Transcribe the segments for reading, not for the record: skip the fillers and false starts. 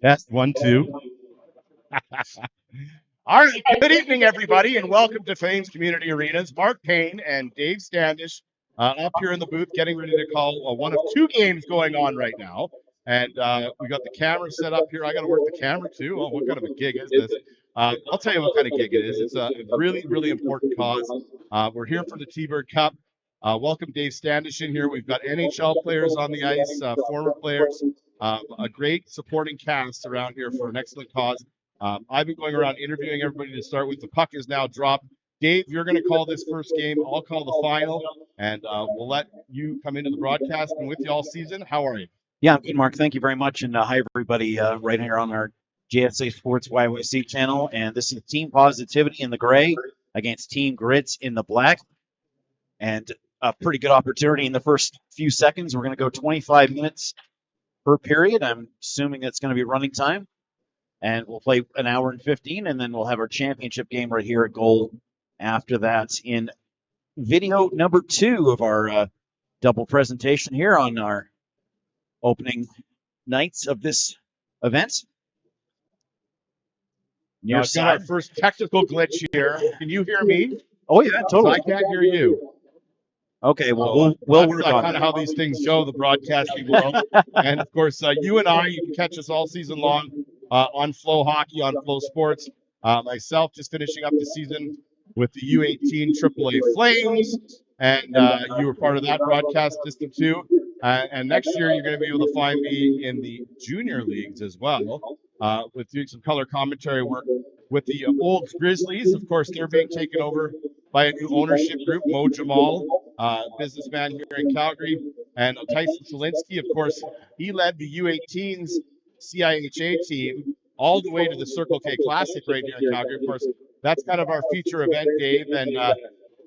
Test 1, 2. All right. Good evening, everybody, and welcome to Fame's Community Arenas. Mark Payne and Dave Standish up here in the booth getting ready to call one of two games going on right now. And we got the camera set up here. I got to work the camera too. Oh, what kind of a gig is this? I'll tell you what kind of gig it is. It's a really, really important cause. We're here for the T-Bird Cup. Welcome Dave Standish in here. We've got NHL players on the ice, former players, a great supporting cast around here for an excellent cause. I've been going around interviewing everybody to start with. The puck is now dropped. Dave, you're going to call this first game. I'll call the final, and we'll let you come into the broadcast. And with you all season. How are you? Yeah, I'm good, Mark. Thank you very much. And hi, everybody, right here on our JSA Sports YYC channel. And this is Team Positivity in the gray against Team Grits in the black. And a pretty good opportunity in the first few seconds. We're going to go 25 minutes per period. I'm assuming that's going to be running time. And we'll play an hour and 15, and then we'll have our championship game right here at goal after that in video number 2 of our double presentation here on our opening nights of this event. Now, I've got our first technical glitch here. Can you hear me? Oh, yeah, totally. I can't hear you. Okay, well, we'll work on kind of how these things go, the broadcasting world. And, of course, you and I, you can catch us all season long on Flow Hockey, on Flow Sports. Myself just finishing up the season with the U18 AAA Flames, and you were part of that broadcast system too. And next year, you're going to be able to find me in the junior leagues as well, with doing some color commentary work with the old Grizzlies. Of course, they're being taken over by a new ownership group, Mo Jamal, businessman here in Calgary, and Tyson Solinsky. Of course, he led the U18s CIHA team all the way to the Circle K Classic right here in Calgary. Of course, that's kind of our feature event, Dave, and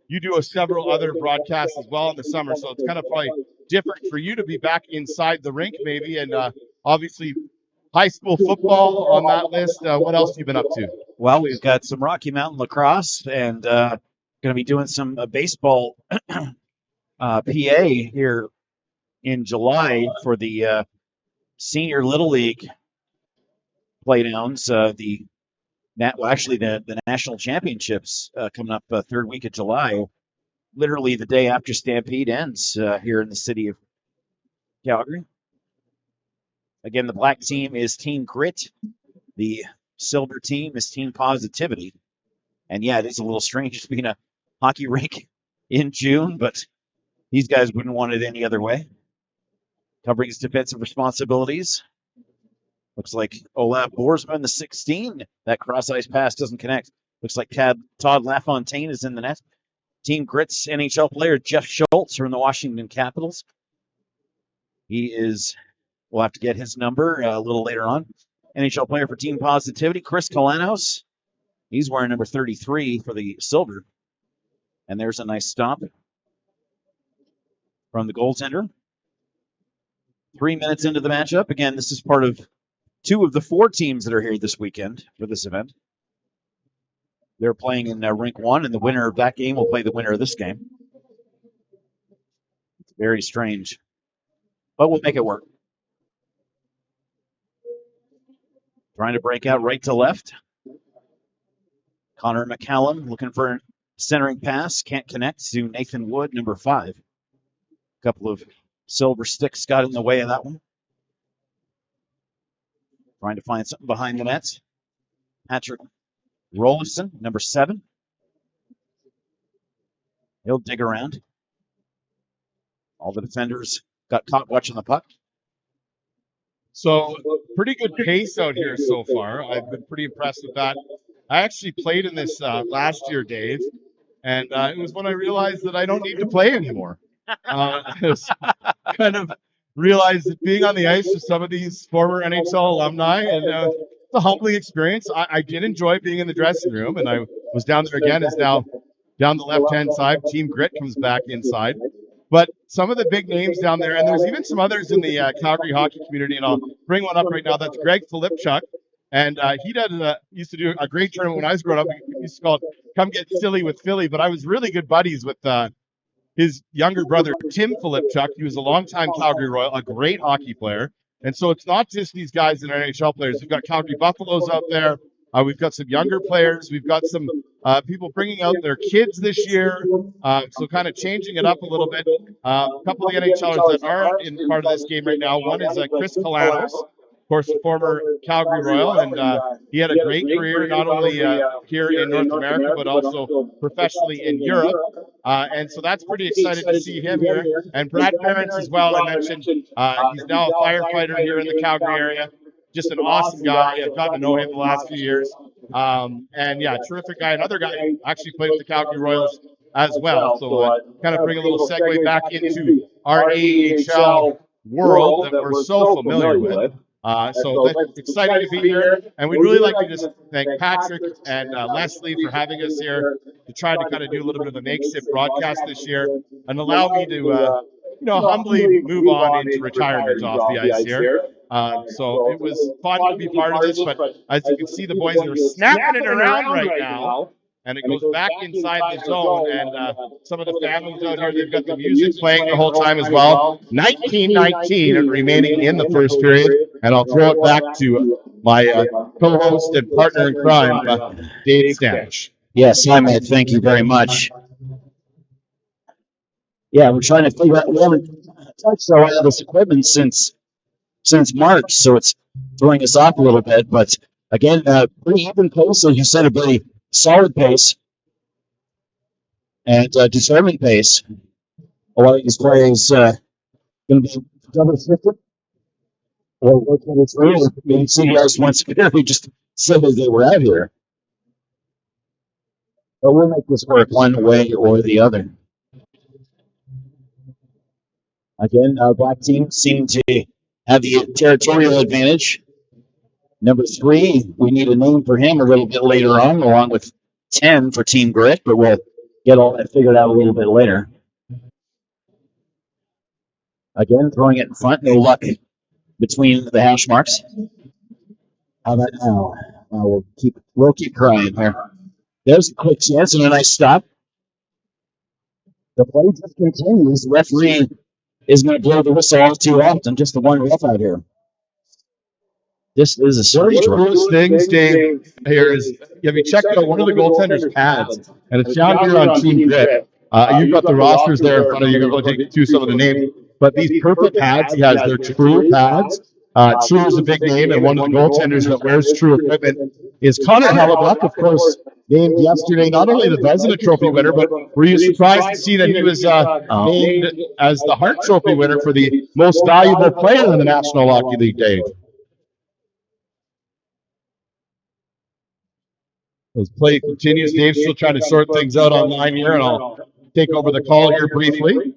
you do several other broadcasts as well in the summer, so it's kind of probably different for you to be back inside the rink maybe, and obviously high school football on that list. What else have you been up to? Well, we've got some Rocky Mountain lacrosse, and going to be doing some baseball PA here in July for the Senior Little League playdowns. The National Championships coming up third week of July, literally the day after Stampede ends here in the city of Calgary. Again, the black team is Team Grit. The silver team is Team Positivity. And yeah, it is a little strange being a hockey rink in June, but these guys wouldn't want it any other way. Covering his defensive responsibilities. Looks like Olaf Borsman, the 16. That cross-ice pass doesn't connect. Looks like Todd LaFontaine is in the net. Team Grit's NHL player Jeff Schultz from the Washington Capitals. We'll have to get his number a little later on. NHL player for Team Positivity, Chris Kalanos. He's wearing number 33 for the silver. And there's a nice stop from the goaltender. 3 minutes into the matchup. Again, this is part of 2 of the 4 teams that are here this weekend for this event. They're playing in Rink 1, and the winner of that game will play the winner of this game. It's very strange, but we'll make it work. Trying to break out right to left. Connor McCallum looking for a centering pass. Can't connect to Nathan Wood, number 5. A couple of silver sticks got in the way of that one. Trying to find something behind the net. Patrick Rolison, number 7. He'll dig around. All the defenders got caught watching the puck. So pretty good pace out here so far. I've been pretty impressed with that. I actually played in this last year, Dave, and it was when I realized that I don't need to play anymore. I was kind of realized that being on the ice with some of these former NHL alumni, and it's a humbling experience. I did enjoy being in the dressing room, and I was down there again. Is now down the left-hand side. Team Grit comes back inside. But some of the big names down there, and there's even some others in the Calgary hockey community, and I'll bring one up right now. That's Greg Filipchuk, and he used to do a great tournament when I was growing up. We used to call it "Come Get Silly with Philly," but I was really good buddies with his younger brother, Tim Filipchuk. He was a longtime Calgary Royal, a great hockey player. And so it's not just these guys that are NHL players. We've got Calgary Buffaloes out there. We've got some younger players. We've got some people bringing out their kids this year. So kind of changing it up a little bit. A couple of the NHLers that aren't in part of this game right now. One is Chris Kalanos, of course, a former Calgary Royal, and he had a great career not only here in North America but also professionally in Europe. And so that's pretty excited to see him here. And Brad Ferentz as well. I mentioned he's now a firefighter here in the Calgary area. Just an awesome guy. I've gotten to know him the last few years. And yeah, terrific guy. Another guy who actually played with the Calgary Royals as well. So kind of bring a little segue back into our AHL world that we're so familiar with. So excited to be here, and we'd really like to just thank Patrick and Leslie for having us here to try to kind of do a little bit of a makeshift broadcast this year, and allow me to, humbly move on into retirement off the ice here. So it was fun to be part of this, but as you can see, the boys are snapping it around right now. And it goes back inside the zone, and some of the families out here, they've got the music playing the whole time as well. 19-19 and remaining in the first period, and I'll throw it back to my co-host and partner in crime, Dave Stanish. Yes, Ahmed, thank you very much. Yeah, we're trying to figure out. We haven't touched a lot of this equipment since March, so it's throwing us off a little bit. But again, pretty even pace, as you said, a very solid pace and determined pace. A lot of these players going to be double shifted or rotated through. I mean, CBS once again just said that they were out here. But we'll make this work one way or the other. Again, black team seem to have the territorial advantage. Number 3, we need a name for him a little bit later on, along with 10 for Team Grit, but we'll get all that figured out a little bit later. Again, throwing it in front, no luck between the hash marks. How about now? We'll keep trying here. There's a quick chance and a nice stop. The play just continues. The referee is going to blow the whistle all too often. Just the one ref out here. This is a strange one of the coolest things, Dave, here is, have you checked out one of the goaltenders' pads? And it's down here on Team Grit. You've got the rosters there in front of you. You're going to take through some of the names. But these purple pads, he has their True pads. True is a big name, and one of the goaltenders that wears True equipment is Connor Hellebuck, of course, named yesterday not only the Vezina Trophy winner, but were you surprised to see that he was named as the Hart Trophy winner for the most valuable player in the National Hockey League, Dave? As play continues, Dave's still trying to sort things out online here, and I'll take over the call here briefly.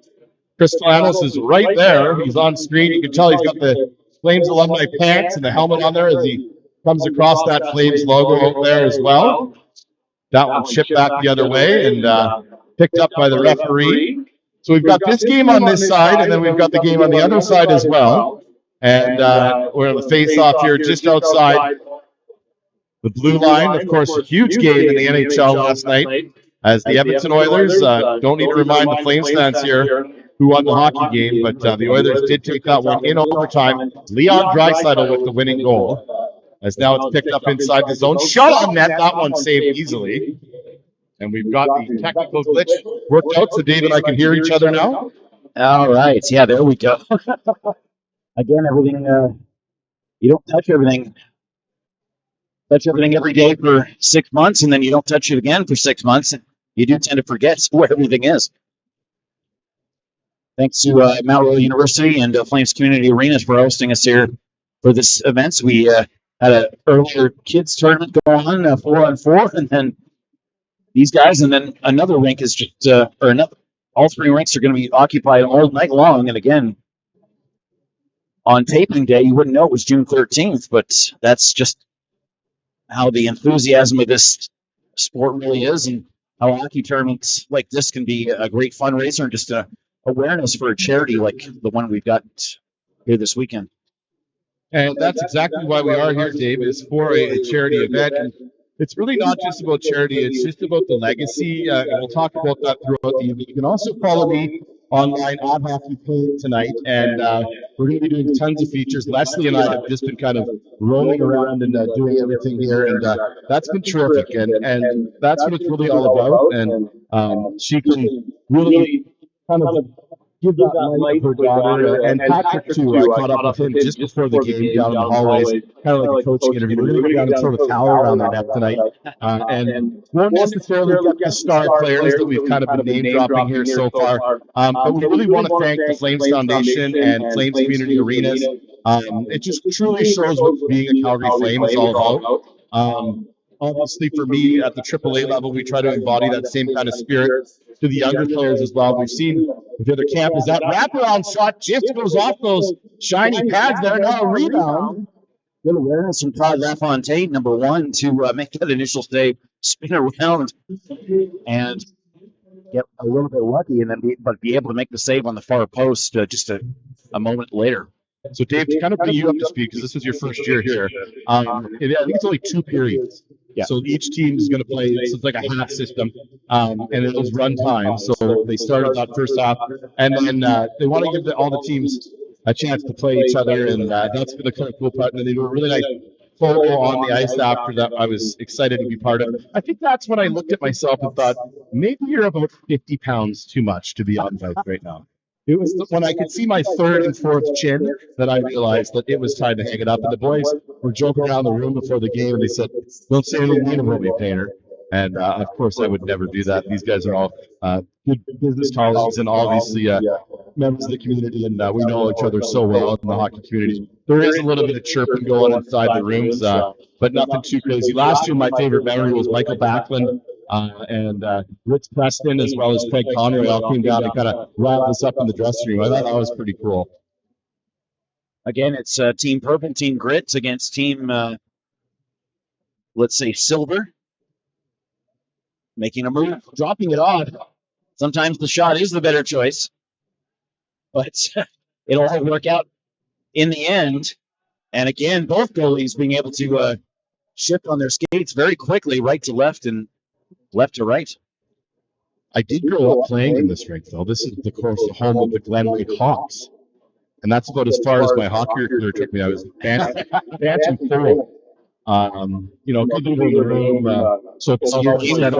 Chris Kalanos is right there. He's on screen. You can tell he's got the Flames alumni pants and the helmet on there as he comes across that Flames logo out there as well. That one chipped back the other way and picked up by the referee. So we've got this game on this side, and then we've got the game on the other side as well. And we're on the face-off here just outside the blue line. Of course, a huge game in the NHL last night as the Edmonton Oilers, don't need to remind the Flames fans here who won the hockey game, but the Oilers did take that one in overtime. Leon Draisaitl with the winning goal, as now it's picked up inside the zone. Shot on net, that one saved easily. And we've got the technical glitch worked out, so Dave and I can hear each other now. All right, yeah, there we go. Again, everything, you don't touch everything touch everything every day for 6 months, and then you don't touch it again for 6 months, and you do tend to forget where everything is. Thanks to Mount Royal University and Flames Community Arenas for hosting us here for this event. We had an earlier kids tournament go on, 4-on-4, and then these guys, and then another rink is just, all three rinks are going to be occupied all night long. And again, on taping day, you wouldn't know it was June 13th, but that's just how the enthusiasm of this sport really is, and how hockey tournaments like this can be a great fundraiser and just a awareness for a charity like the one we've got here this weekend. And that's exactly why we are here, Dave, is for a charity event. And it's really not just about charity, it's just about the legacy. And we'll talk about that throughout the evening. You can also follow me online at Hockey Paint tonight. And we're going to be doing tons of features. Leslie and I have just been kind of roaming around and doing everything here. And that's been terrific. And that's what it's really all about. And she can really kind of give that light to her daughter, and Patrick too. I caught up with him just before the game down in the hallways, kind of like a coaching interview. We're going to go down and throw the towel around their neck tonight, and won't necessarily get the star players that we've kind of been name dropping here so far. But we really want to thank the Flames Foundation and Flames Community Arenas. It just truly shows what being a Calgary Flame is all about. Obviously, for me at the AAA level, we try to embody that same kind of spirit to the younger players as well. We've seen with the other camp is that wraparound shot just goes off those shiny pads there. Now a rebound. Good awareness from Todd LaFontaine, number one, to make that initial save, spin around, and get a little bit lucky, and then be able to make the save on the far post just a moment later. So, Dave, to kind of bring you up to speed, because this was your first year here, I think it's only 2 periods. Yeah. So each team is going to play, so it's like a half system, and it was run time. So they started that first half, and then they want to give all the teams a chance to play each other, and that's been the kind of cool part. And then they do a really nice photo on the ice after that. I was excited to be part of. I think that's when I looked at myself and thought, maybe you're about 50 pounds too much to be on ice right now. It was when I could see my third and fourth chin that I realized that it was time to hang it up. And the boys were joking around the room before the game, and they said, "Don't say anything mean about me, Painter." And of course, I would never do that. These guys are all good business colleagues and obviously members of the community, and we know each other so well in the hockey community. There is a little bit of chirping going inside the rooms, but nothing too crazy. Last year, my favorite memory was Michael Backlund and Rich Preston, as well as Craig Conroy, all came down and kind of riled us up in the dressing room. I thought that was pretty cool. Again, it's Team Purple, Team Grits against Team, let's say, Silver. Making a move, dropping it off. Sometimes the shot is the better choice, but it'll all work out in the end. And again, both goalies being able to shift on their skates very quickly, right to left and left to right. I did grow up playing in this rink, though. This is, of course, the home of the Glen Lake Hawks. And that's about as far as my hockey career took me. I was Bantam full. Good people in the room. So your team had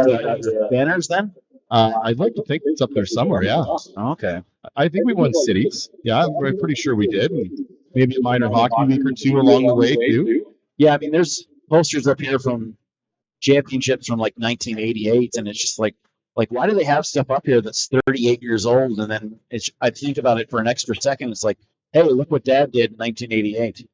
banners then? I'd like to think it's up there somewhere, yeah. Okay. I think we won cities. Yeah, I'm pretty sure we did. And maybe a minor hockey week or two along the way, too. Yeah, I mean, there's posters up here from championships from like 1988, and it's just like why do they have stuff up here that's 38 years old? And then I think about it for an extra second. It's like, hey, look what Dad did in 1988.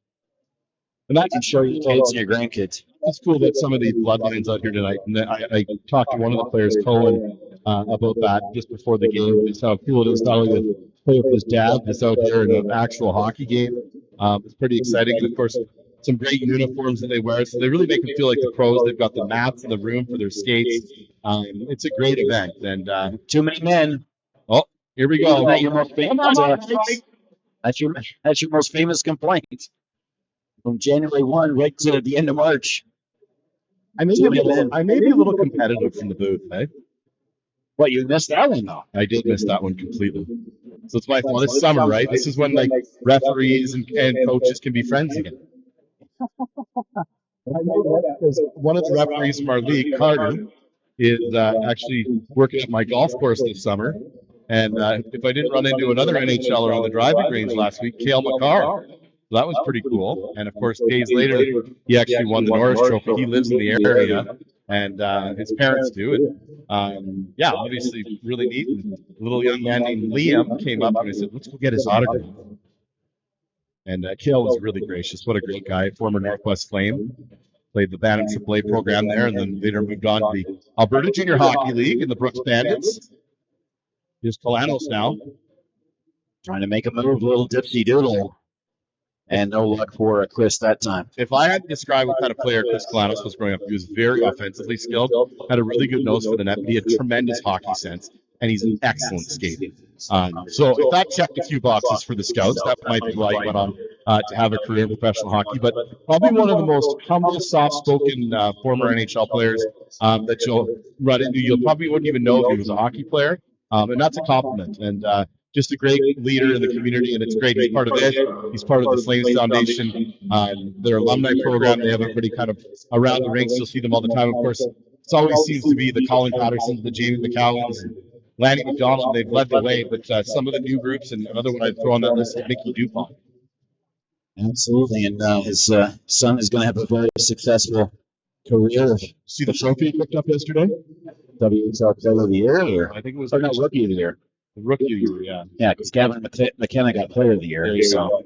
And I can show you kids and your grandkids. It's cool that some of these bloodlines out here tonight. And I talked to one of the players, Cohen, about that just before the game. Just how cool it is not only to play with his dad, that's out there in an actual hockey game. It's pretty exciting. And of course, some great uniforms that they wear. So they really make them feel like the pros. They've got the mats and the room for their skates. It's a great event. And too many men. Oh, here we go. That your most famous, that's your most famous complaint. From January 1 right to the end of March. I may be a little competitive from the booth, eh? What, you missed that one, though? I did miss that one completely. So it's my fault. It's summer, right? This is when like referees and coaches can be friends again. Because one of the referees from our league, Carter, is actually working at my golf course this summer. And if I didn't run into another NHLer on the driving range last week, Cale McCarr. So that was pretty cool. And of course, days later, he actually won the Norris Trophy. He lives in the area, and his parents do. And yeah, obviously really neat. And a little young man named Liam came up and I said, let's go get his autograph. And Kale was really gracious. What a great guy. Former Northwest Flame. Played the Bantam AAA program there, and then later moved on to the Alberta Junior Hockey League in the Brooks Bandits. Here's Kalanos now. Trying to make a move, a little dipsy doodle. And no luck for Chris that time. If I had to describe what kind of player Chris Kalanos was growing up, he was very offensively skilled, had a really good nose for the net, but he had tremendous hockey sense, and he's an excellent skater. So if that checked a few boxes for the Scouts, that might be why he went on to have a career in professional hockey. But probably one of the most humble, soft-spoken former NHL players that you'll run into. You probably wouldn't even know if he was a hockey player, and that's a compliment. And just a great leader in the community, and it's great. He's part of it. He's part of the Flames Foundation, their alumni program. They have everybody kind of around the rinks. You'll see them all the time. Of course, it always seems to be the Colin Pattersons, the Jamie McCowans, and Lanny McDonald. They've led the way, but some of the new groups, and another one I'd throw on that list is Mickey Dupont. Absolutely, and his son is going to have a very successful career. See the trophy he picked up yesterday? WHL Player of the Year, or I think it was not Rookie of the Year. The Rookie of the Year, yeah. Yeah, because Gavin McKenna got Player of the Year. There you go. Of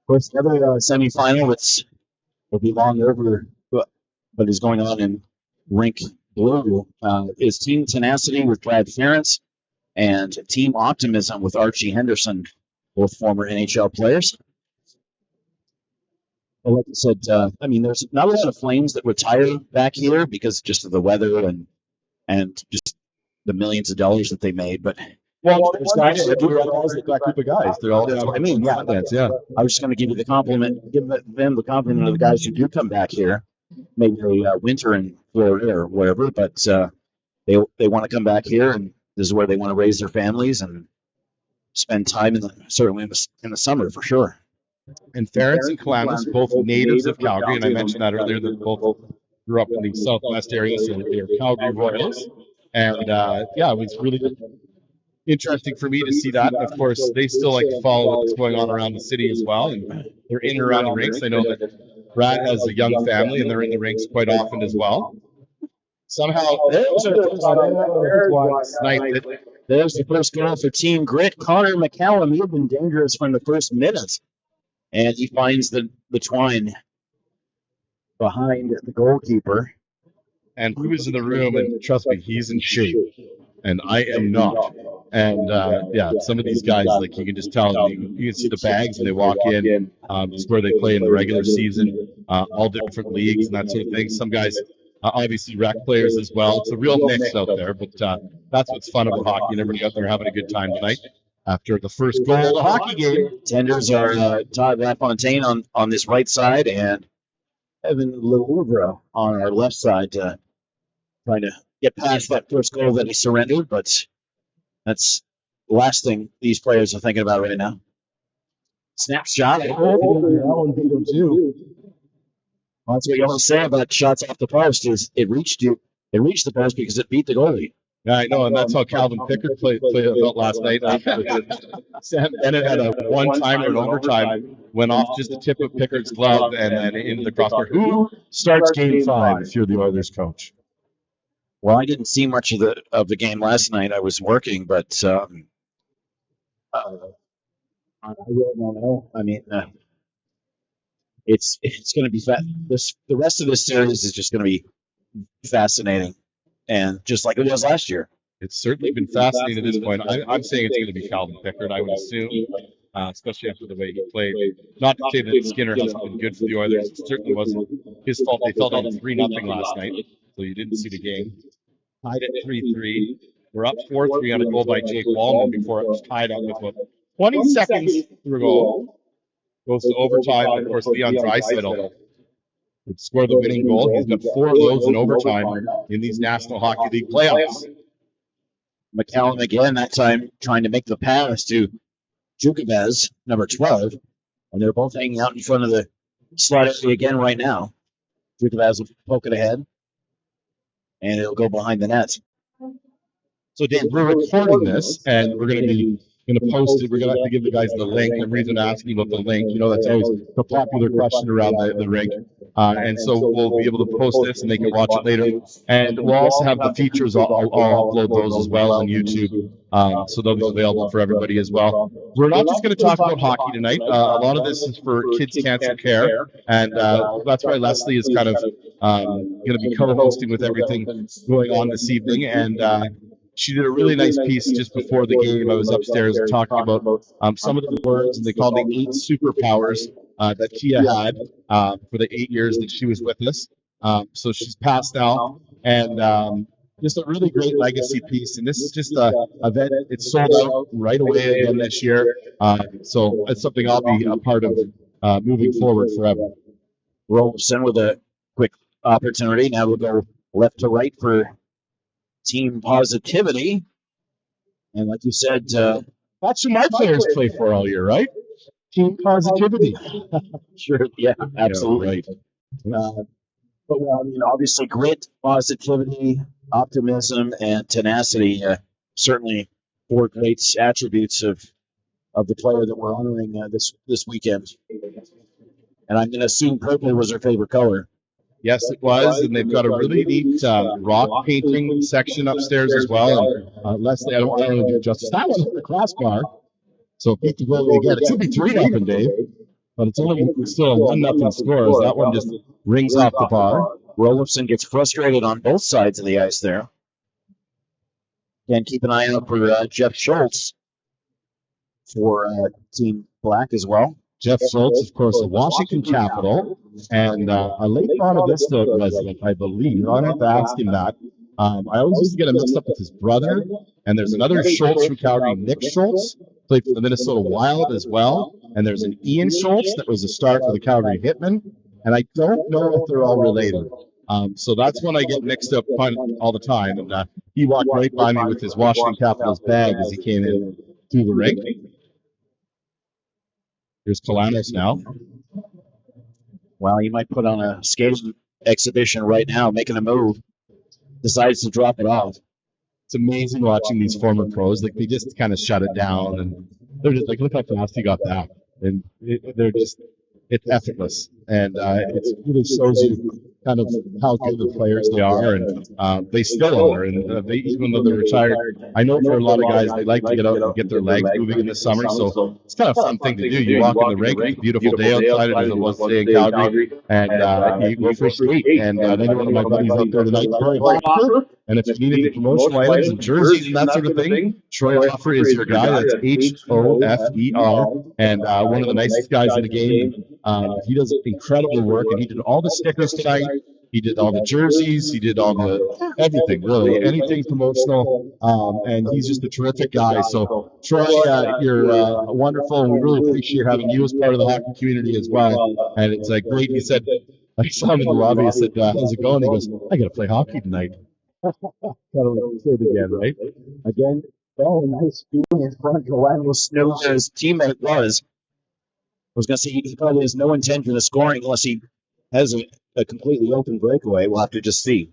course, the other semifinal, which will be long over, but is going on in Rink Blue, is Team Tenacity with Brad Ferentz and Team Optimism with Archie Henderson, both former NHL players. Well, like I said, I mean, there's not a lot of Flames that retire back here because just of the weather and just the millions of dollars that they made. But Well, there's guys that do that group of guys. They're all that's what I mean. Yeah, yeah. I was just going to give you the compliment, give them the compliment of the guys who do come back here, maybe winter in Florida or whatever, but they want to come back here, and this is where they want to raise their families and spend time certainly in the summer for sure. And Ferentz and Kalanos, both natives of Calgary, and I mentioned that earlier, that both grew up in the southwest area, so they're Calgary Royals. And yeah, it was really interesting for me to see that. And of course, they still like to follow what's going on around the city as well, and they're in and around the rinks. I know that Brad has a young family, and they're in the rinks quite often as well. Somehow, There's the first goal for Team Grit. Connor McCallum, he had been dangerous from the first minute, and he finds the twine behind the goalkeeper. and he was in the room, and trust me, he's in shape, and I am not. And yeah, some of these guys, like you can just tell, you can see the bags, and they walk in. It's where they play in the regular season, all different leagues and that sort of thing. Some guys, obviously, rec players as well. It's a real mix out there, but that's what's fun about hockey, and everybody out there having a good time tonight after the first goal of the hockey game. Tenders are Todd LaFontaine on this right side, and Evan Lelouvre on our left side, trying to get past that first goal that he surrendered, but that's the last thing these players are thinking about right now. Snapshot. That one beat him too. Well, that's what you want to say about shots off the post is it reached the post because it beat the goalie. Yeah, I know, and that's how Calvin Pickard played felt last night. Sam Bennett had a one-timer in overtime, went off just the tip of Pickard's glove and then into the crossbar. Who starts Game 5 if you're the Oilers coach? Well, I didn't see much of the game last night. I was working, but I really don't know. I mean, it's going to be the rest of this series is just going to be fascinating, and just like it was last year. It's certainly been fascinating at this point. I'm saying it's going to be Calvin Pickard, I would assume, especially after the way he played. Not to say that Skinner hasn't been good for the Oilers. It certainly wasn't his fault. They fell down 3-0 last night, so you didn't see the game. Tied at 3-3. We're up 4-3 on a goal by Jake Wallman before it was tied up with about 20 seconds to go. Goes to overtime, and of course, Leon Draisaitl would score the winning goal. He's got 4 of those in overtime in these National Hockey League playoffs. McCallum again, that time trying to make the pass to Jukovez, number 12, and they're both hanging out in front of the slot area again right now. Jukovez will poke it ahead, and it'll go behind the net. So, Dave, we're recording this, and we're going to be going to post it. We're going to have to give the guys the link. The reason asking about the link, that's always the popular question around the rink. And so we'll be able to post this and they can watch it later. And we'll also have the features. I'll upload those as well on YouTube. So they'll be available for everybody as well. We're not just going to talk about hockey tonight. A lot of this is for kids' cancer care. And that's why Leslie is kind of going to be co-hosting with everything going on this evening. And she did a really nice piece just before the game. I was upstairs talking about some of the words, and they call the 8 superpowers that Tia had for the 8 years that she was with us. So she's passed now, and just a really great legacy piece. And this is just a event. It's sold out right away again this year. So it's something I'll be a part of moving forward forever. Rolfson with a quick opportunity. Now we'll go left to right for team positivity. And like you said, that's who my players play for all year, right? Team positivity. Sure, yeah, absolutely. Yeah, right. But obviously, grit, positivity, optimism, and tenacity certainly 4 great attributes of the player that we're honoring this weekend. And I'm going to assume purple was her favorite color. Yes, it was, and they've got a really neat rock painting section upstairs as well. And Leslie, I don't want to do justice. That was the crossbar. So beat the goalie again. It should be 3-0, Dave, but it's only still a 1-0 score. As that one just rings off the bar. Rolfson gets frustrated on both sides of the ice there. And keep an eye out for Jeff Schultz for Team Black as well. Jeff Schultz, of course, a Washington Capital, and a Lake Bonavista Vista resident, I believe. I have to ask him that. I always used to get him mixed up with his brother, and there's another Schultz from Calgary, Nick Schultz, played for the Minnesota Wild as well, and there's an Ian Schultz that was a star for the Calgary Hitmen, and I don't know if they're all related. So that's when I get mixed up all the time, and he walked right by me with his Washington Capitals bag as he came in through the rink. Here's Kalanos now. Well, he might put on a skating exhibition right now, making a move. Decides to drop it off. It's amazing watching these former pros. Like, they just kind of shut it down, and they're just like, look how fast he got that. And it's effortless. And it really shows you kind of how good the players they are, and they still are. And even though they're retired, I know for a lot of guys, they like to get out and get their legs moving in the summer. So it's kind of a fun thing to do. You walk in the rink, it's a beautiful day outside, as it was today in Calgary, and you go for a skate. And another one of my buddies out there tonight, Troy Hoffer. And if you need any promotional items and jerseys and that sort of thing, Troy Hoffer is your guy. That's Hoffer, and one of the nicest guys in the game. He does incredible work, and he did all the stickers tonight. He did all the jerseys. He did all the everything, really, anything promotional. And he's just a terrific guy. So, Troy, you're wonderful, and we really appreciate having you as part of the hockey community as well. And it's great. He said, I saw him in the lobby. I said, how's it going? He goes, I got to play hockey tonight. Kind of like say it again, right? Again, nice feeling in front. Kalanos knows who his teammate was. I was going to say he probably has no intention of scoring unless he has a completely open breakaway. We'll have to just see.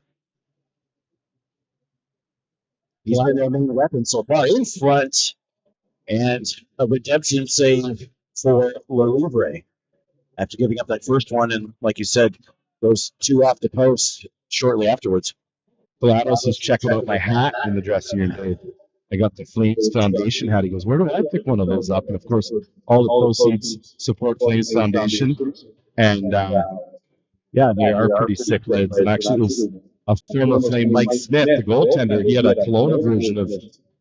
He's been their main weapon so far in front, and a redemption save for Lelivre after giving up that first one, and like you said, those 2 off the post shortly afterwards. Kalanos is checking out my hat in the dressing room. I got the Flames Foundation hat. He goes, where do I pick one of those up? And of course, all the proceeds support Flames Foundation. And yeah, they are pretty sick lids. And actually, it was a former Flame, Mike Smith, the goaltender. He had a Kelowna version of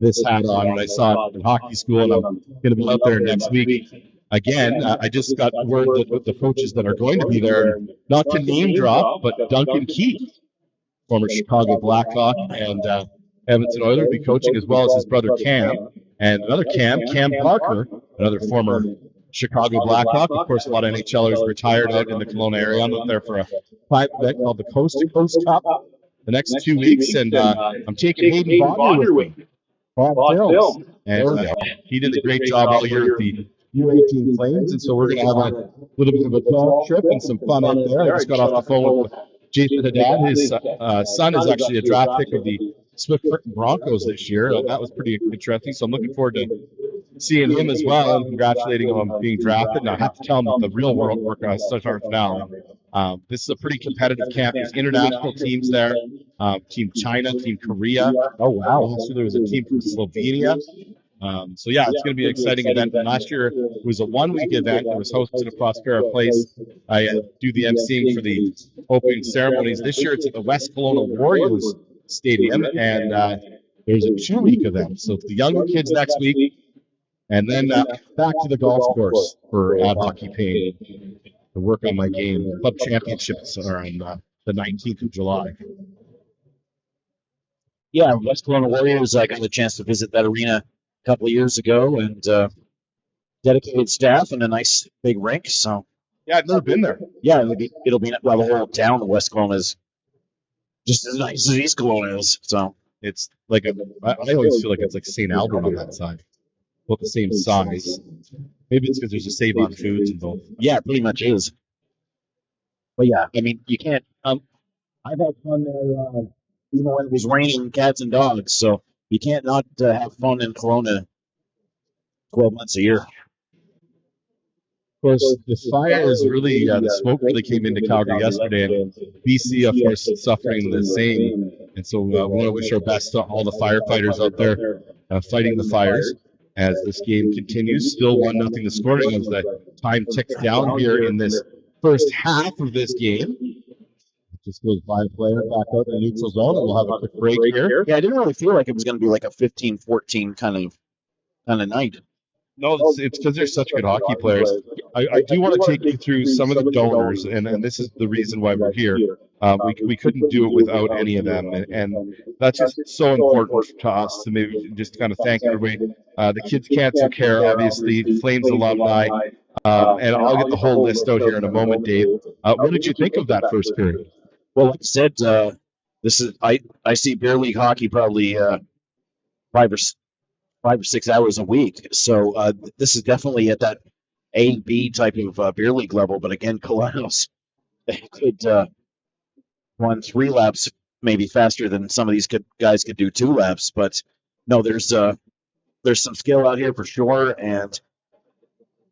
this hat on, and I saw it in hockey school, and I'm going to be out there next week. Again, I just got word that the coaches that are going to be there, not to name drop, but Duncan Keith, former Chicago Blackhawk, and Edmonton Oilers, be coaching, as well as his brother Cam, and another Cam Parker, another former Chicago Blackhawk. Of course, a lot of NHLers retired out in the Kelowna area. I'm out there for a private event called the Coast to Coast Cup the next 2 weeks, and I'm taking Hayden Bonner with me. Bob Films. And he did a great job all year with the U18 Flames, and so we're going to have a little bit of a golf trip and some fun out there. I just got off the phone with Jason Haddad. His son is actually a draft pick of the Swift Curtain Broncos this year. That was pretty interesting, so I'm looking forward to seeing him as well and congratulating him on being drafted. And I have to tell him that the real world work starts on finale. This is a pretty competitive camp. There's international teams there. Team China, Team Korea. Oh wow! Last year there was a team from Slovenia. So yeah, it's going to be an exciting event. And last year it was a 1 week event. It was hosted at Prospera Place. I do the emceeing for the opening ceremonies. This year it's at the West Kelowna Warriors Stadium, and there's a 2 week event. So the younger kids next week, and then back to the golf course for ad hockey pain to work on my game. Club championships are on the 19th of July. Yeah, West Kelowna Warriors. I got a chance to visit that arena a couple of years ago, and dedicated staff and a nice big rink. So Yeah, I've never been there. yeah, it'll be well, the whole town of West Kelowna is just as nice as East Kelowna is. So It's like I always feel like it's like St. Albert on that side, about the same size. Maybe it's because there's a save on foods involved. yeah, it pretty much is. But yeah, I mean, you can't. I've had fun there, even when it was raining cats and dogs. So you can't not have fun in Kelowna 12 months a year. Of course, the fire is really the smoke really came into Calgary yesterday, and BC, of course, suffering the same. And so we want to wish our best to all the firefighters out there fighting the fires as this game continues. Still 1-0 the scoring as the time ticks down here in this first half of this game. Just goes by the player back out in the neutral zone, and we'll have a quick break here. Yeah, I didn't really feel like it was going to be like a 15-14 kind of night. No, it's because they're such good hockey players. I do want to take you through some of the donors, and this is the reason why we're here. We couldn't do it without any of them, and that's just so important to us to maybe just kind of thank everybody. The Kids Cancer Care, obviously, Flames alumni, and I'll get the whole list out here in a moment, Dave. What did you think of that first period? Well, like I said, this is I see beer league hockey probably 5 or 6 hours a week. So this is definitely at that A-B type of beer league level. But again, Kelowna's could run 3 laps maybe faster than some of these guys could do 2 laps. But no, there's some skill out here for sure, and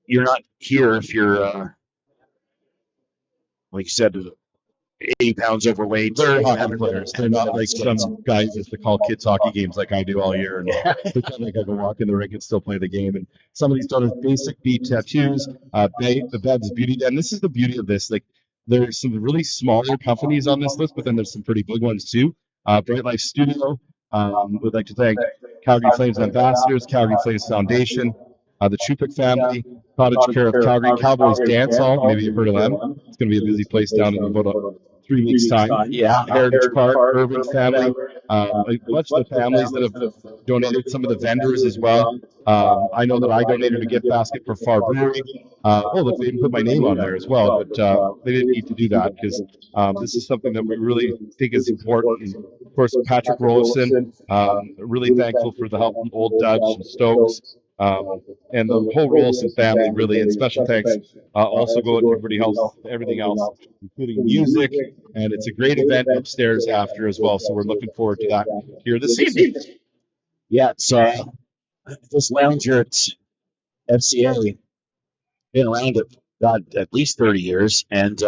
you're not here if you're like you said, 80 pounds overweight. They're hockey players. They're not like some guys that call kids hockey games like I do all year and pretend like I can walk in the rink and still play the game. And some of these donors, Basic Beat Tattoos, the Bev's Beauty Den. This is the beauty of this. Like there's some really smaller companies on this list, but then there's some pretty big ones too. Bright Life Studio. Would like to thank Calgary Flames Ambassadors, Calgary Flames Foundation, the Chupik family, Cottage Care of Calgary, Cowboys Dance Hall. Maybe you've heard of them. It's going to be a busy place down in about 3 weeks' time. Yeah. Heritage Park, Urban Family, a bunch of the families that have donated, some of the vendors as well. I know that I donated a gift basket for Far Brewery. Look, they didn't put my name on there as well, but they didn't need to do that because this is something that we really think is important. And of course, Patrick Rollison, really thankful for the help from Old Dutch and Stokes. And the whole Rollison family, really, and special thanks also go to everything else, including music, and it's a great event upstairs after as well, so we're looking forward to that here this evening. Yeah, it's this lounge here at FCA, been around at least 30 years, and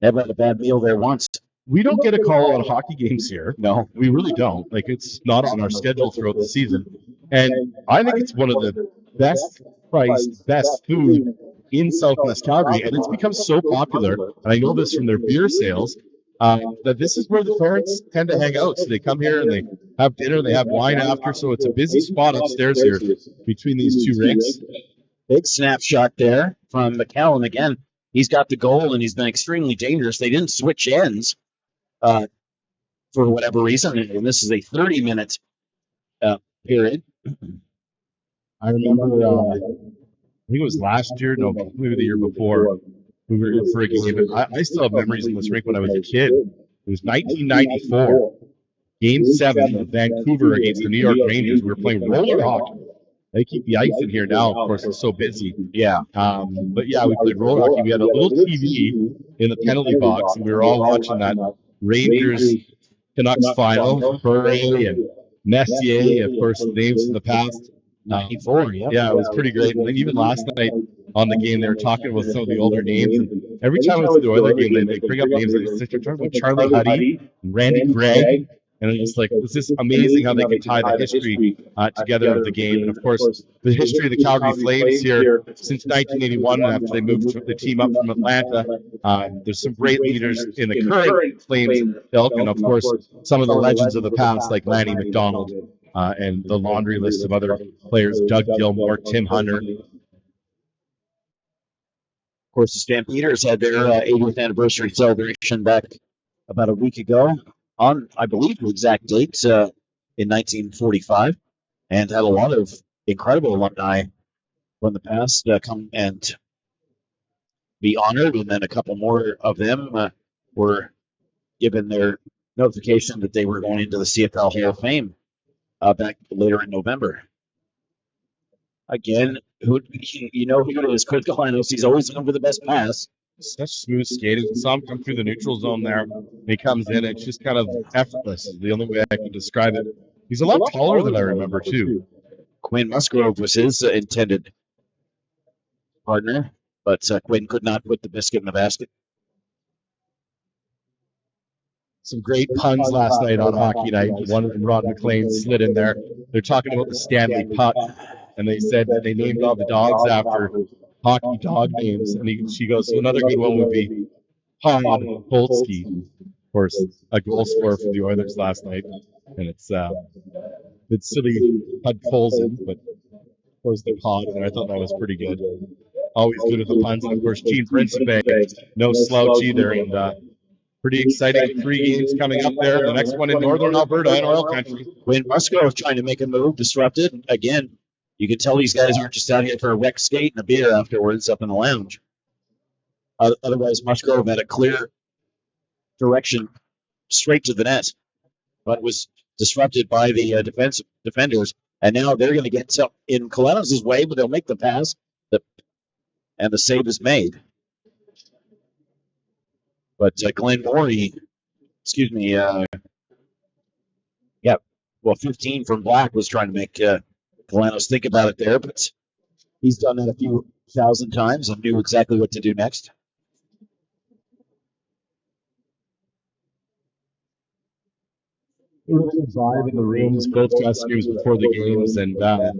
never had a bad meal there once. We don't get a call on hockey games here. No. We really don't. Like, it's not on our schedule throughout the season. And I think it's one of the best priced, best food in Southwest Calgary. And it's become so popular, and I know this from their beer sales, that this is where the parents tend to hang out. So they come here and they have dinner, they have wine after. So it's a busy spot upstairs here between these two rinks. Big snapshot there from McCallum again. He's got the goal, and he's been extremely dangerous. They didn't switch ends for whatever reason, and this is a 30-minute period. I remember, I think it was last year, no, maybe the year before, we were in for a game. And I still have memories in this rink when I was a kid. It was 1994, Game 7 of Vancouver against the New York Rangers. We were playing roller hockey. They keep the ice in here now. Of course, it's so busy. Yeah. But yeah, we played roller hockey. We had a little TV in the penalty box, and we were all watching that Rangers Canucks final. Perret and Messier, of course, names from the past. 94, yeah. Yeah, it was pretty great. And then even last night on the game, they were talking about some of the older names. And every time it's the Oiler game, they bring up names. They're talking about Charlie Huddy and Randy Gregg. And it's like, it's just amazing how they can tie the history together of the game. And of course, the history of the Calgary Flames here since 1981, after they moved the team up from Atlanta. There's some great leaders in the current Flames ilk, and of course, some of the legends of the past, like Lanny McDonald, and the laundry list of other players: Doug Gilmore, Tim Hunter. Of course, the Stampeders had their 80th anniversary celebration back about a week ago on, I believe, the exact date in 1945, and had a lot of incredible alumni from the past come and be honored, and then a couple more of them were given their notification that they were going into the CFL Hall of Fame back later in November. Again, you know who it is, Chris Galanos. He's always looking for the best pass. Such smooth skating. Saw him come through the neutral zone there. He comes in. It's just kind of effortless. Is the only way I can describe it. He's a lot taller than I remember too. Quinn Musgrove was his intended partner, but Quinn could not put the biscuit in the basket. Some great puns last night on Hockey Night. One of them, Ron McLean, slid in there. They're talking about the Stanley Puck, and they said that they named all the dogs after hockey dog names. And she goes, so another good one would be Pod Holtzky. Of course, a goal scorer for the Oilers last night. And it's silly Pud Colson, but was the Pod, and I thought that was pretty good. Always good with the puns. And of course, Gene Principe, no slouch either. And pretty exciting 3 games coming up there. The next one in Northern Alberta in oil country. When Musgrove trying to make a move, disrupted. Again, you can tell these guys aren't just out here for a rec skate and a beer afterwards up in the lounge. Otherwise, Musgrove had a clear direction straight to the net, but was disrupted by the defenders. And now they're going to get in Kalanos' way, but they'll make the pass, and the save is made. But Glenn Morey, 15 from Black was trying to make Kalanos think about it there, but he's done that a few thousand times and knew exactly what to do next. Really good vibe in the rooms, both dressing rooms before the games, and I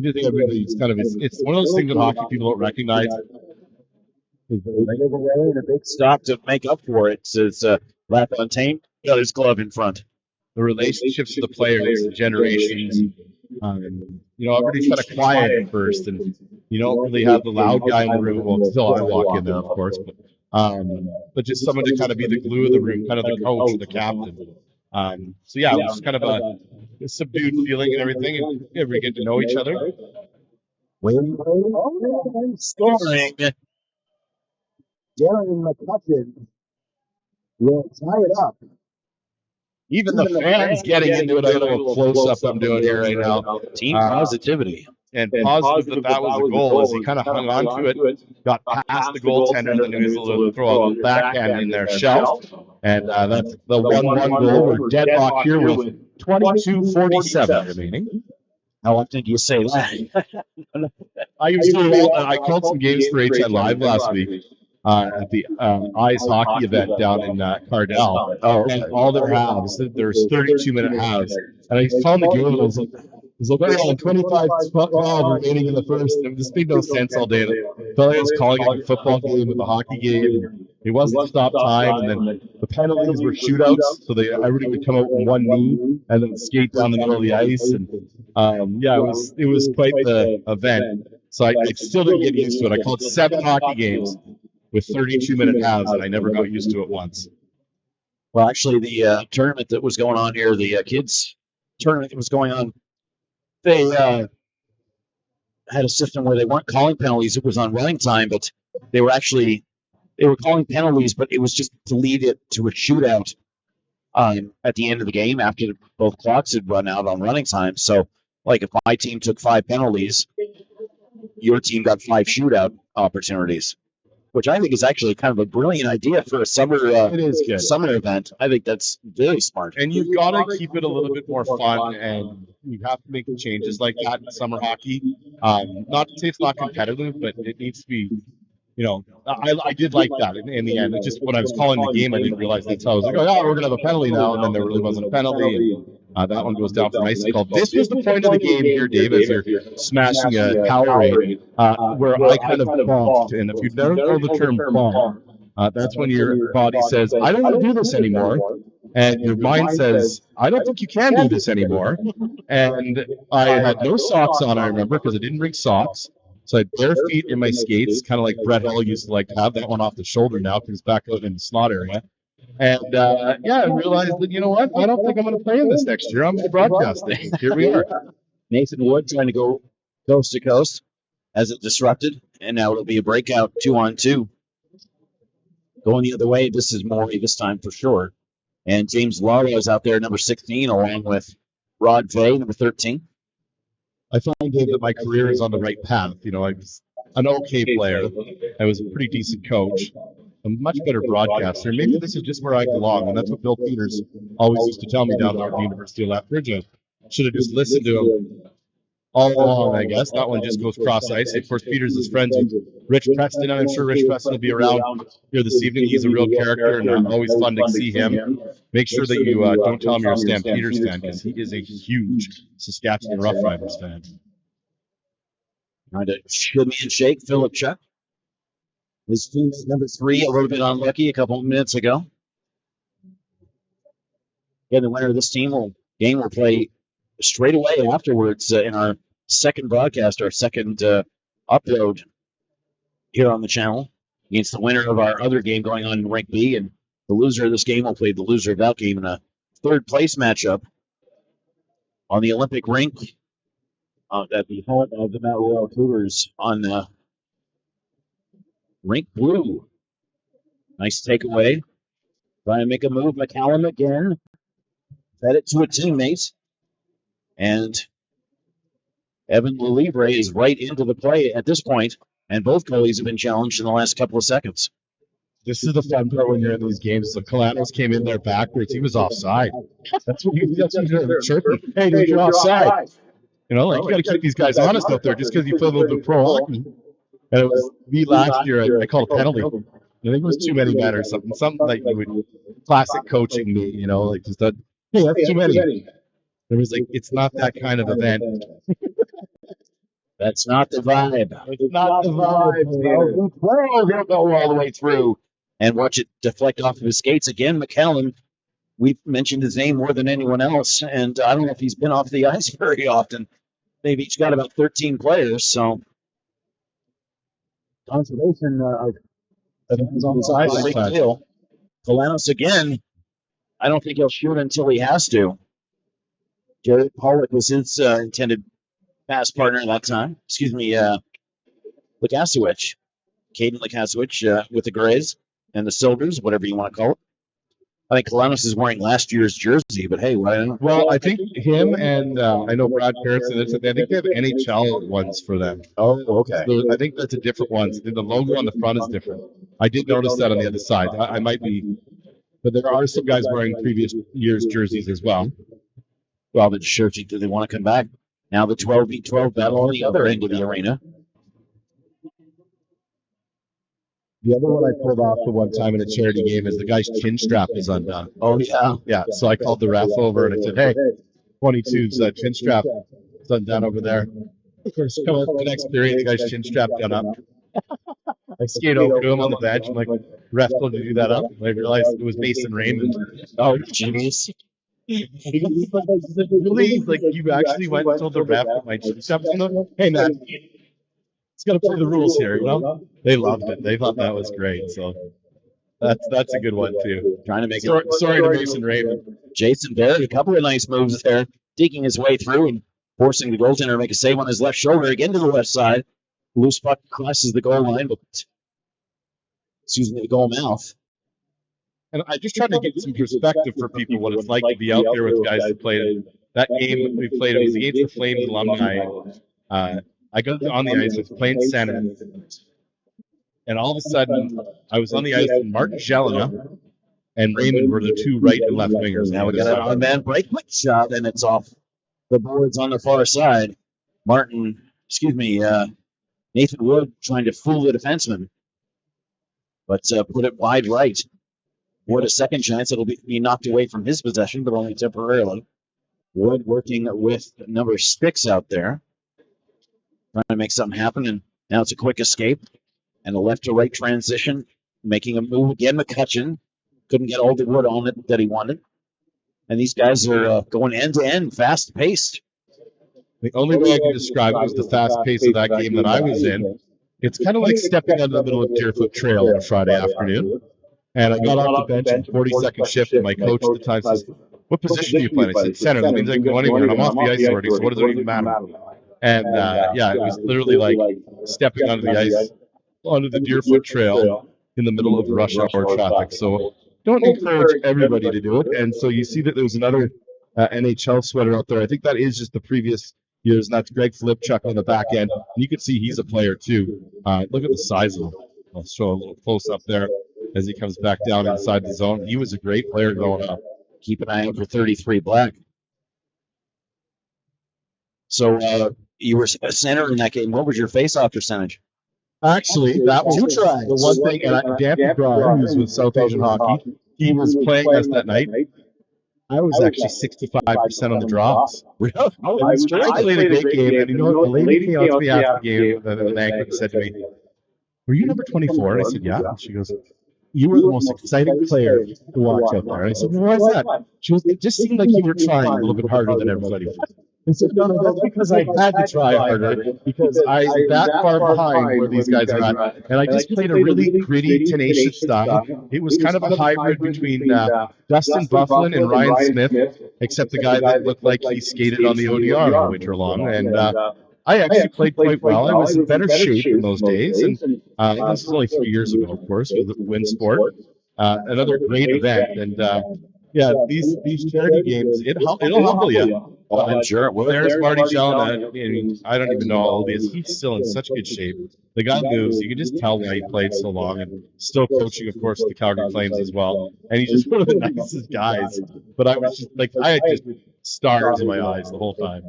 do think it's one of those things that hockey people don't recognize. Is a leg of away and a big stop to make up for it. Says LaFontaine got his glove in front. The relationships with the players, the generations. Everybody's kind of quiet at first, and you don't really have the loud guy in the room. Well, until I walk in there, of course, but just someone to kind of be the glue of the room, kind of the coach or the captain. It was kind of a subdued feeling and everything, and we get to know each other. Scoring. Darren McCutcheon will tie it up. Even the fans getting into it. I got a little close-up I'm doing here right now. Team positivity. And positive that was a goal as he kind of hung on to it, got past the goaltender, and then he was able to throw a backhand in their shelf. And that's the 1-1 goal. We're deadlocked here with 22:47 remaining. How often do you say that? I called some games for HN Live last week at the Eyes Hockey event down in Cardell. And all their halves, there's 32-minute halves. And I found the game and I was like, 25-12 remaining in the first. And this made no sense all day. I felt like I was calling it a football game with a hockey game. It wasn't stop time, and then the penalties were shootouts, so everybody would come out in one knee and then skate down the middle of the ice. And it was quite the event. So I still didn't get used to it. I called 7 hockey games with 32-minute halves, and I never got used to it once. Well, actually, the tournament that was going on here, the kids tournament that was going on, they had a system where they weren't calling penalties. It was on running time, but they were calling penalties, but it was just to lead it to a shootout at the end of the game after both clocks had run out on running time. So, like, if my team took 5 penalties, your team got 5 shootout opportunities. which I think is actually kind of a brilliant idea for a summer It is good. summer event. I think that's very smart. And you've got to keep it a little bit more fun, and you have to make changes like that in summer hockey. Not to say it's not competitive, but it needs to be. I did like that in the end. It's just when I was calling the game, I didn't realize that's how I was like, oh, we're gonna have a penalty now, and then there really wasn't a penalty, and that one goes down for an ice call. This was the point of the game here, Dave, as you're smashing a Powerade, where I kind of bonked. And if you never know the term bonk, that's when your body says, I don't want to do this anymore. And your mind says, I don't think you can do this anymore. And I had no socks on, I remember, because I didn't bring socks. So I had bare feet in my skates, kind of like Brett Hull used to like to have that one off the shoulder now because it's back out in the slot area. And I realized that, you know what? I don't think I'm going to play in this next year. I'm broadcasting. Here we are. Nathan Wood trying to go coast to coast as it disrupted, and now it'll be a breakout 2-on-2. Going the other way, this is Morey this time for sure. And James Lara is out there, number 16, along with Rod Vay, number 13. I find, Dave, that my career is on the right path. I was an okay player. I was a pretty decent coach, a much better broadcaster. Maybe this is just where I belong, and that's what Bill Peters always used to tell me down there at the University of Lethbridge. I should have just listened to him all along, I guess. That one just goes cross ice. Of course, Peters is friends with Rich Preston, and I'm sure Rich Preston will be around here this evening. He's a real character, and always fun to see him. Make sure that you don't tell him you're a Stampeders fan, because he is a huge Saskatchewan Roughriders fan. Trying to shimmy and shake Philip Chuck. His team's number 3, a little bit unlucky a couple of minutes ago. Yeah, the winner of this game will play straight away afterwards in our second broadcast, our second upload here on the channel against the winner of our other game going on in Rank B. And the loser of this game will play the loser of that game in a third place matchup on the Olympic rink at the home of the Mount Royal Cougars on Rink Blue. Nice takeaway. Trying to make a move. McCallum again. Fed it to a teammate. And Evan Lelibre is right into the play at this point, and both goalies have been challenged in the last couple of seconds. This is the fun part when you're in these games. So Kalanos came in there backwards. He was offside. That's what you're chirping. Hey, dude, you're offside. You got to keep these guys honest out there just because you play a little bit of pro hockey. And it was me last year, I called a penalty. I think it was too many men or something. Something like you would, classic coaching me, like just that, hey, that's too many. There was like, it's not that kind of event. That's not the vibe. It's not the vibe. He'll go all the way through and watch it deflect off of his skates again. McCallum, we've mentioned his name more than anyone else, and I don't know if he's been off the ice very often. They've each got about 13 players, so conservation on his eyes. Big deal. Kalanos again. I don't think he'll shoot until he has to. Jared Pollock was his intended pass partner that time. Excuse me, Lukasiewicz. Caden Lukasiewicz with the Grays and the Silvers, whatever you want to call it. I think Kalanos is wearing last year's jersey, but hey, well, I think him and I know Brad Parrots, I think they have NHL ones for them. Oh, okay. So I think that's a different one. The logo on the front is different. I did notice that on the other side. I might be, but there are some guys wearing previous year's jerseys as well. Well, the shirts, do they want to come back? Now the 12v12 battle on the other end of the arena. The other one I pulled off the one time in a charity game is the guy's chin strap is undone. Oh, yeah. Yeah, so I called the ref over and I said, hey, 22's chin strap is undone over there. Of course, come up the next period, the guy's chin strap done up. I skate over to him on the bench. I'm like, ref told you to do that up. And I realized it was Mason Raymond. Oh, jeez. Really? Like, you actually went and told the ref that my chin strap's undone? Hey, man. It's got to play the rules here, They loved it. They thought that was great. So that's a good one too. Trying to make sorry to Mason Raymond. Jason Barrett, a couple of nice moves there, digging his way through and forcing the goaltender to make a save on his left shoulder again to the left side. Loose puck crosses the goal line, but the goal mouth. And I just tried to get some perspective for people what it's like to be out there with guys that played that game we played. It was against the Flames alumni. I got on the ice with Plain Senate. and all of a sudden, I was on the ice, and Martin Jelena and Raymond were the two right and left wingers. Now we got an on-man break, quick shot, and it's off the boards on the far side. Nathan Wood trying to fool the defenseman, but put it wide right. Wood a second chance. It'll be knocked away from his possession, but only temporarily. Wood working with number 6 out there, trying to make something happen, and now it's a quick escape and a left to right transition, making a move again. McCutcheon couldn't get all the wood on it that he wanted, and these guys are going end to end, fast paced. The only way I can describe it was the fast pace of that game that I was in. It's kind of like stepping out of the middle of Deerfoot Trail on a Friday afternoon. And I got off the bench in 42nd shift, and my coach at the time says, "What position do you play?" And I said, "Center." That means I can go anywhere, and I'm off the ice already, so what does it even matter? And it was literally like stepping onto the ice, onto the Deerfoot Trail in the middle of rush hour traffic. So don't encourage everybody to do it. And so you see that there was another NHL sweater out there. I think that is just the previous years, and that's Greg Flipchuk on the back end. And you can see he's a player too. Look at the size of him. I'll show a little close up there as he comes back down inside the zone. He was a great player growing up. Keep an eye out for 33 Black. So you were a center in that game. What was your face-off percentage? Actually, that was the one thing. And Dan Breyer, who's with South Asian Hockey, he was playing us that night. I was actually 65% on the drops. Really? I played a great game, and you know what? The lady came out to me after the game, the banquet, and said to me, "Were you number 24?" And I said, "Yeah." And she goes, "You were the most exciting player to watch out there." And I said, "Well, why is that?" She goes, "It just seemed like you were trying a little bit harder than everybody else." I said, "No, that's because I had to try harder, because I'm that far behind where these guys are at. And I just played a really gritty, tenacious style. It was kind of a hybrid between Dustin Bufflin and Ryan Smith, except the guy that looked like he skated on the ODR all winter long. And I actually played quite well. I was in better shape in those days. And this is only 3 years ago, of course, with WinSport. Another great event. And these charity games, it'll humble you. Oh, I'm sure it will. There's Marty Jelena. I don't even know how old he is. He's still in such good shape. The guy moves. You can just tell why he played so long, and still coaching, of course, the Calgary Flames as well. And he's just one of the nicest guys. But I was just like, I had just stars in my eyes the whole time.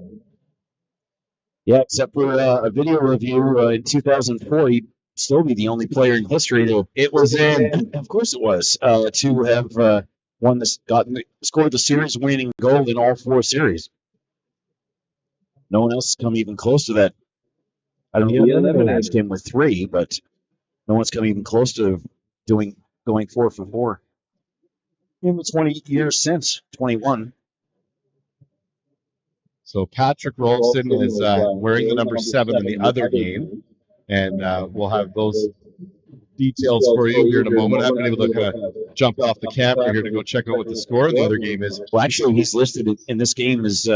Yeah, except for a video review in 2004, he'd still be the only player in history to. It was in. Of course, it was to have scored the series-winning goal in all 4 series. No one else has come even close to that. I don't know if eliminated him with 3, but no one's come even close to going 4 for 4 in the 20 years since 21. So Patrick Rolston is wearing the number 7 in the other game, and we'll have those details for you here in a moment. I've been able to kind of jump off the camera here to go check out what the score of the other game is. Well, actually, he's listed in this game as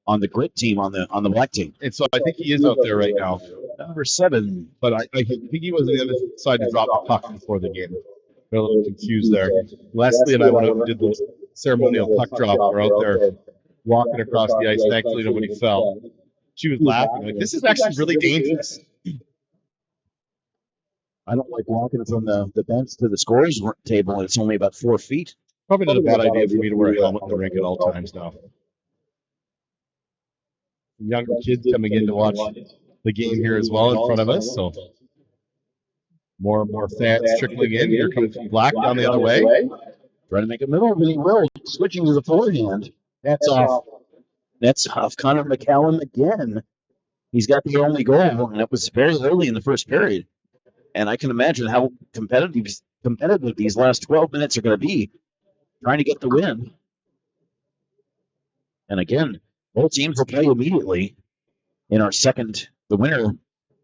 on the grit team, on the black team. And so I think he is out there right now. Number 7. But I think he was on the other side to drop the puck before the game. They're a little confused there. Leslie and I went out and did the ceremonial puck drop. We're out there walking across the ice. Thankfully, nobody fell. She was laughing. Like, this is actually really dangerous. I don't like walking from the bench to the scorers table, and it's only about 4 feet. Probably not a bad idea for me to wear a helmet in the rink at all times now. Younger kids coming in to watch the game here as well in front of us. So more and more fans trickling in. Here comes Black down the other way. Trying to make a middle, but he will. Switching to the forehand. That's off. That's off Connor McCallum again. He's got the only goal, and that was very early in the first period. And I can imagine how competitive these last 12 minutes are going to be, trying to get the win. And again, both teams will play immediately in the winner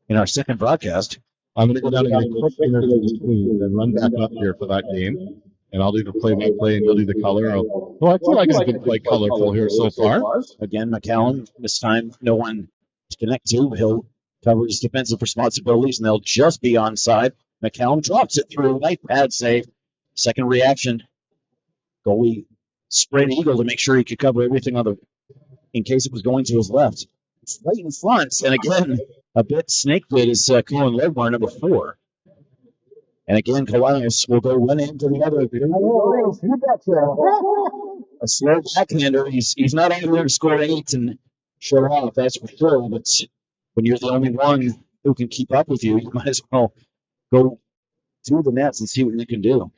in our second broadcast. I'm going to go down and get a quick interview between, then run back up here for that game. And I'll do the play-by-play, and you'll do the color. I feel like it's been quite colorful here so far. Again, McCallum, this time no one to connect to. He'll cover his defensive responsibilities, and they'll just be onside. McCallum drops it through. Nice pad save. Second reaction. Goalie spread eagle to make sure he could cover everything in case it was going to his left. It's right in front, and again, a bit snake bit is Colin Ledmar, number 4. And again, Kalanis will go one end to the other. You betcha. A slow backhander. He's not out there to score 8 and show off, that's for sure. But when you're the only one who can keep up with you, you might as well go through the nets and see what you can do.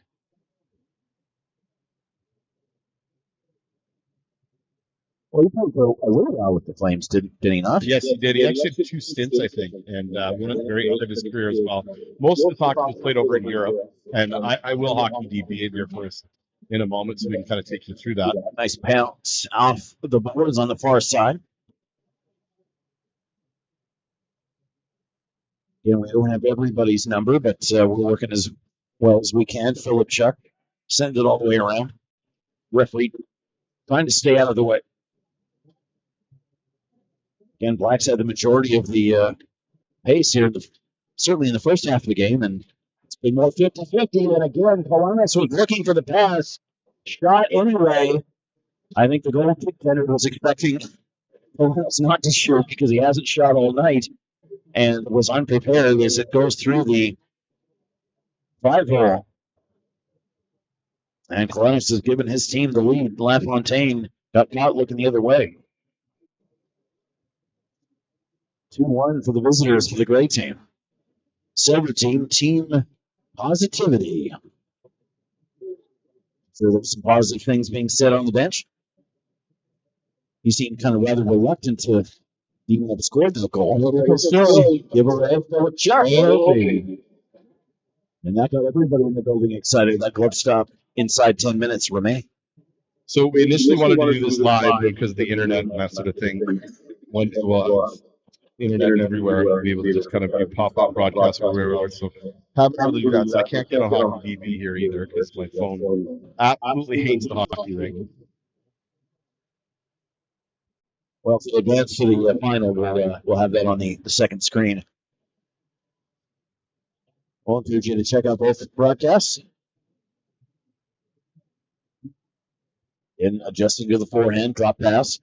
Well, he played for a little while with the Flames, did he not? Yes, he did. He actually had 2 stints, I think, and one at the very end of his career as well. Most of his hockey was played over in Europe, and I will hockey DB in here for us in a moment, so we can kind of take you through that. Nice bounce off the boards on the far side. Again, we don't have everybody's number, but we're working as well as we can. Philip Chuck send it all the way around. Referee trying to stay out of the way. Again, Blacks had the majority of the pace here, certainly in the first half of the game, and it's been more 50-50. And again, Kalanis was looking for the pass. Shot anyway. I think the goaltender was expecting Kalanis not to shoot because he hasn't shot all night and was unprepared as it goes through the 5-hole. And Kalanis has given his team the lead. LaFontaine got caught looking the other way. 2-1 for the visitors for the gray team. Silver team positivity. So there's some positive things being said on the bench. He seemed kind of rather reluctant to even have scored the goal. Give a red for a Chuck. And that got everybody in the building excited. That glove stop inside 10 minutes remain. So we initially wanted to do this live because of the internet and that sort of thing. Internet everywhere, and be able to just kind of do pop-up broadcasts wherever we are. So haven't really do that. So I can't get on Hockey DB here either because my phone absolutely hates the hockey ring. Well, to advance to the final, we'll have that on the second screen. We'll encourage you to check out both broadcasts. In adjusting to the forehand, drop pass.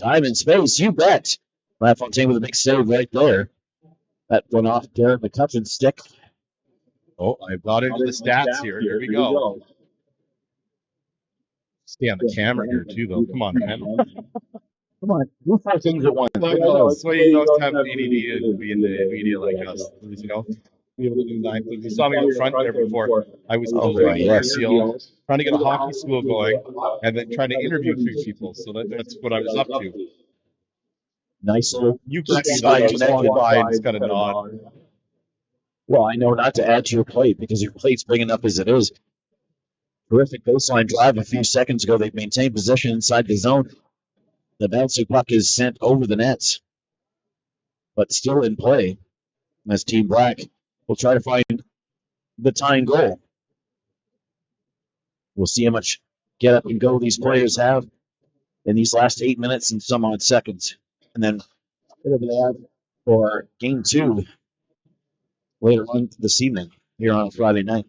Time and space, you bet. LaFontaine with a big save right there. That went off Darren McCutcheon's stick. Oh, I got into the stats here. Here we go. Stay on the camera here too, though. Come on, man. Come on, do 4 things at once. That's why you don't have ADD to be in the media like us. You know, be able to do 9 things. You saw me out front there before. I was trying to get a hockey school going, and then trying to interview 3 people. So that's what I was up to. Nice little. You can't see that. You just walk by and just got a nod. Well, I know not to add to your plate because your plate's big enough as it is. Terrific baseline drive a few seconds ago. They've maintained possession inside the zone. The bouncing puck is sent over the nets, but still in play as Team Black will try to find the tying goal. We'll see how much get up and go these players have in these last 8 minutes and some odd seconds. And then a bit of an ad for game 2 later on this evening here on a Friday night.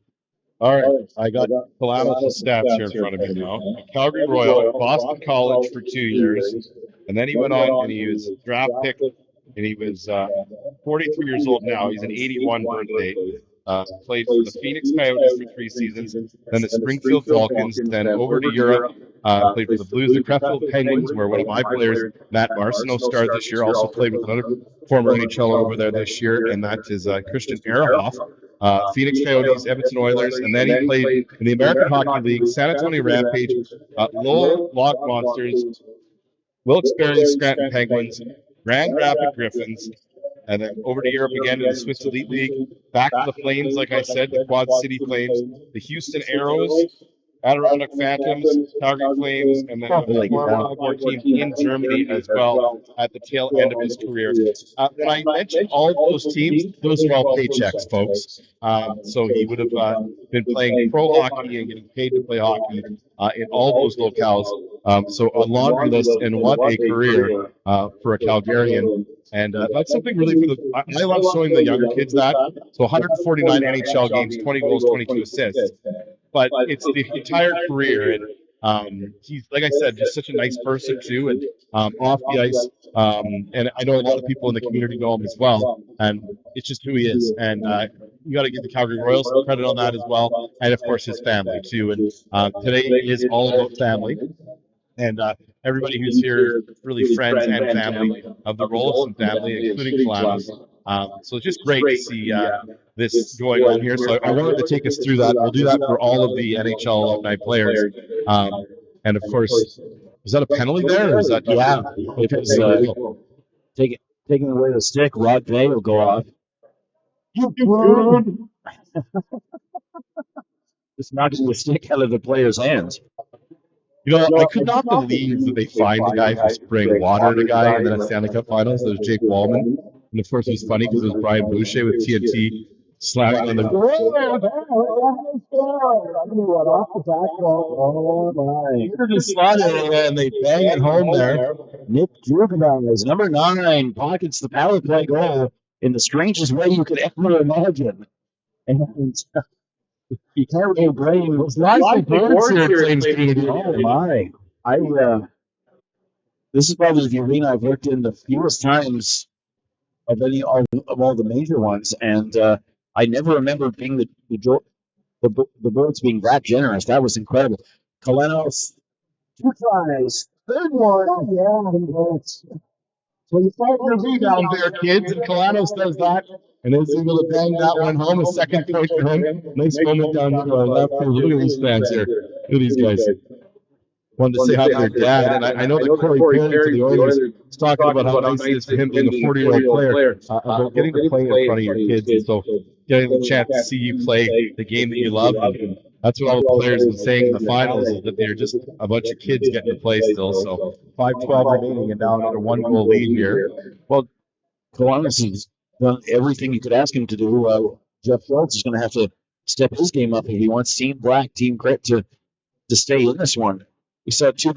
All right, I got Kalanis' stats here in front of me now. Calgary Royal, Boston College for 2 years, and then he went on and he was a draft pick, and he was 43 years old now. He's an 81 birthday. Played for the Phoenix Coyotes for 3 seasons, then the Springfield Falcons, then over to Europe. Played for the Blues, the Crefeld Penguins, where one of my players, Matt Marcineau, starred this year. Also played with another former NHL over there this year, and that is Christian Ehrhoff. Phoenix Coyotes, Edmonton Oilers, and then he played in the American Hockey League, San Antonio Rampage, Lowell Lock Monsters, Wilkes-Barre Scranton Penguins, Grand Rapid Griffins, and then over to Europe again to the Swiss Elite League, back to the Flames, like I said, the Quad City Flames, the Houston Arrows, Adirondack Phantoms, Calgary Flames, and then the former 14 in Germany as well at the tail end of his career. When I mentioned all of those teams, those are all paychecks, folks. So he would have been playing pro hockey and getting paid to play hockey in all those locales. So a laundry list, and what a career for a Calgarian. And that's something really for the. I love showing the younger kids that. So 149 NHL games, 20 goals, 22 assists. But it's the entire career. And He's, like I said, just such a nice person too, and off the ice. And I know a lot of people in the community know him as well, and it's just who he is. And you got to give the Calgary Royals some credit on that as well, and of course his family too. And today is all about family. And everybody who's here is really friends and family of the Rolfson family, including Kalanos. So it's just great to see this going on here. So I wanted to take us through that. We'll do that for all of the NHL alumni players. And of course, is that a penalty there, or is that Yeah, okay? because There we go. taking away the stick, Rod Day will go off. You good? Just knocking the stick out of the player's hands. You know, I could not believe that they fined the guy for spraying water at a guy in the Stanley Cup Finals. That was Jake Wallman, and of course it was funny because it was Brian Boucher with TNT slamming on the. You're just sliding and they bang it home there. Nick Juvenile, number 9, pockets the power play goal in the strangest way you could ever imagine. And you can't really blame. There's lots of boards here at Flames Canadian. Oh my! This is probably the arena I've worked in the fewest times of all the major ones, and I never remember being the boards being that generous. That was incredible. Kalanos, 2 tries, third one. Yeah, So you find your rebound there, kids, and Kalanos does that, and is able to bang that one home. A second point for him. Nice moment down to our left here. Look at these fans here. Look at these guys. Wanted to say hi to their dad, and I know that Corey Perry for the Oilers is talking about how nice it is for him being a 40-year-old player, about getting to play in front of your kids, and so getting the chance to see you play the game that you love. And that's what all the players have been saying in the finals, is that they're just a bunch of kids getting to play still. So 5:12 remaining, and now another 1-goal lead here. Well, Kalanos has done everything you could ask him to do. Jeff Schultz is going to have to step his game up if he wants Team Black, Team Grit to stay in this one. We saw 3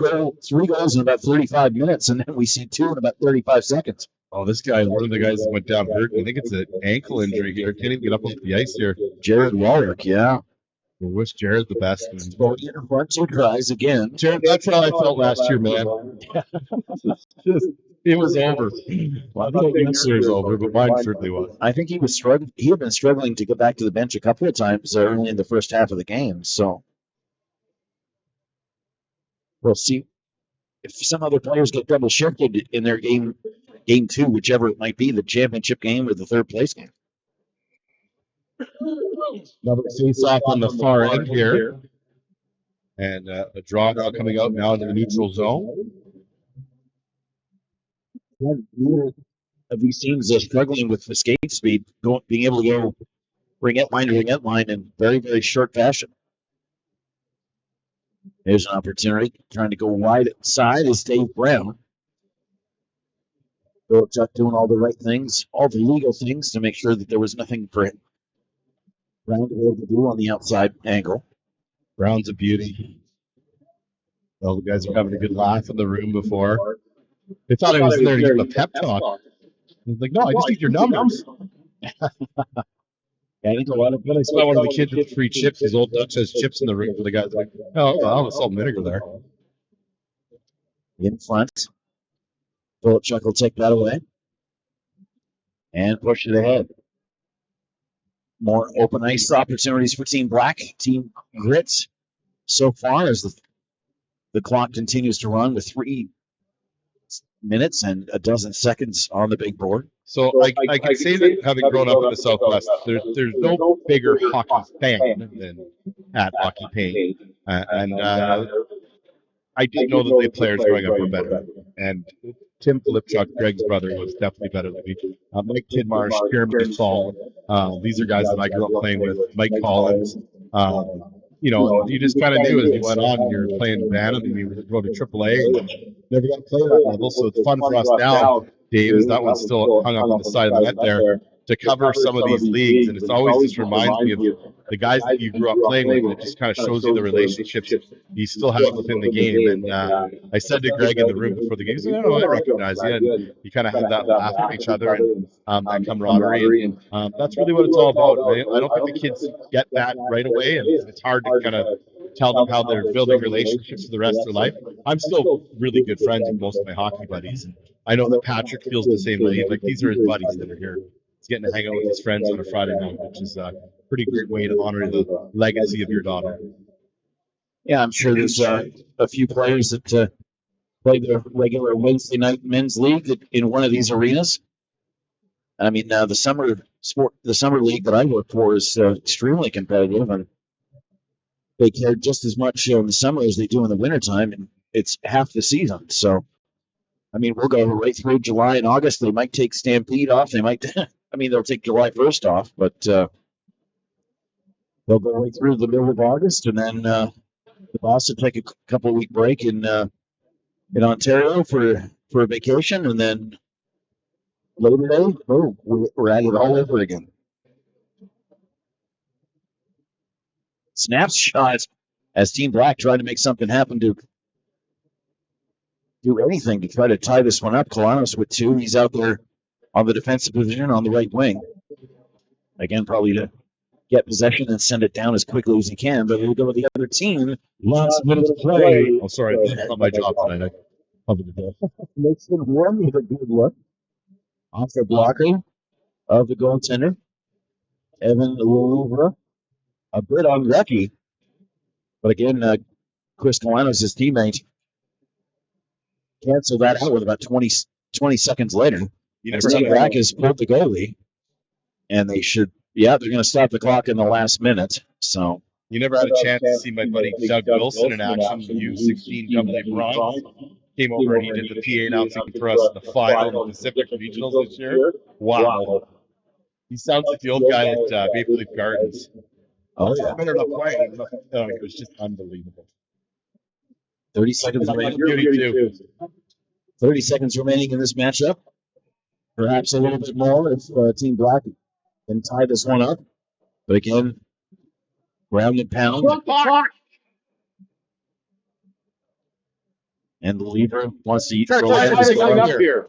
goals in about 35 minutes, and then we see 2 in about 35 seconds. Oh, this guy, one of the guys that went down hurt. I think it's an ankle injury here. Can't even get up off the ice here. Jared Wallach, yeah. We wish Jared the best. So in front 2 tries again. Jared, that's how I felt last year, man. It was over. Well, I think next year's over, but mine certainly was. I think he was struggling. He had been struggling to get back to the bench a couple of times early in the first half of the game. So we'll see if some other players get double shifted in their game 2, whichever it might be, the championship game or the third place game. Another face-off on the far end here. And a draw now coming out now into the neutral zone. Neither of these teams are struggling with the skate speed, being able to go ringette line to ringette line in very, very short fashion. There's an opportunity. Trying to go wide side is Dave Brown. Belichick doing all the right things, all the legal things to make sure that there was nothing for Brown to be able to do on the outside angle. Brown's a beauty. Well, the guys are having a good laugh in the room before. They thought I was there to give him a pep talk. I was like, no, I just need your numbers. I think a lot of Then I saw one of the kids with free chips. His old Dutch has chips in the room for the guys. Like, oh, I'll have salt and vinegar there. In front. Belichick will take that away and push it ahead. More open ice opportunities for Team Black, Team Grit. So far, as the clock continues to run with 3 minutes and a dozen seconds on the big board. So I can say that having grown up in the Southwest, there's no bigger hockey fan than at Hockey Paint. And I did know that the players growing up were better. And Tim Lipchuk, Greg's brother, was definitely better than me. Mike Tidmarsh, Jeremy Fall. These are guys that I grew up playing with. Mike Collins. You know, you just kind of knew as you went on, you were playing Bantam and you were going to AAA and never got to play that level. So it's fun for us now, Dave, is that one's still hung up on the side of the net there, to cover some of these leagues. And it's always just reminds me of the guys that you grew up playing with. And it just kind of shows you the relationships you still have within the game. And I said to Greg in the room before the game, he said, I recognize you. And you kind of had that laugh at each other and that camaraderie. And that's really what it's all about. Right? I don't think the kids get that right away. And it's hard to kind of tell them how they're building relationships for the rest of their life. I'm still really good friends with most of my hockey buddies, and I know that Patrick feels the same way. Like, these are his buddies that are here. He's getting to hang out with his friends on a Friday night, which is a pretty great way to honor the legacy of your daughter. Yeah, I'm sure there's a few players that play the regular Wednesday night men's league in one of these arenas. I mean, the summer league that I work for is extremely competitive, and they care just as much in the summer as they do in the wintertime, and it's half the season. So, I mean, we'll go right through July and August. They might take Stampede off. They might, I mean, they'll take July 1st off, but they'll go right through the middle of August, and then the boss will take a couple of week break in Ontario for a vacation, and then Labor Day, boom, we're at it all over again. Snapshot as Team Black tried to make something happen to do anything to try to tie this one up. Kalanos with 2. He's out there on the defensive position on the right wing. Again, probably to get possession and send it down as quickly as he can, but we'll go with the other team. Last minute to play. Oh, sorry, that's not my job tonight. I covered the door. Makes him warm with a good look. Off the blocker of the goaltender, Evan Louvre. A bit unlucky, but again, Chris Kalanos, his teammate, canceled that out with about 20 seconds later. Team Black has pulled the goalie, and they should, they're going to stop the clock in the last minute. So you never had a chance to see my buddy Doug Wilson in action. U16 AA Bronx came over and he did the PA announcing for us in the final in the Pacific Regionals this year. Wow. He sounds like the old guy at Maple Leaf Gardens. Oh, yeah. It was just unbelievable. 30 seconds remaining. 30 seconds remaining in this matchup. Perhaps a little bit more if Team Black can tie this one up. But again, ground and pound. And the leader wants to throw up here.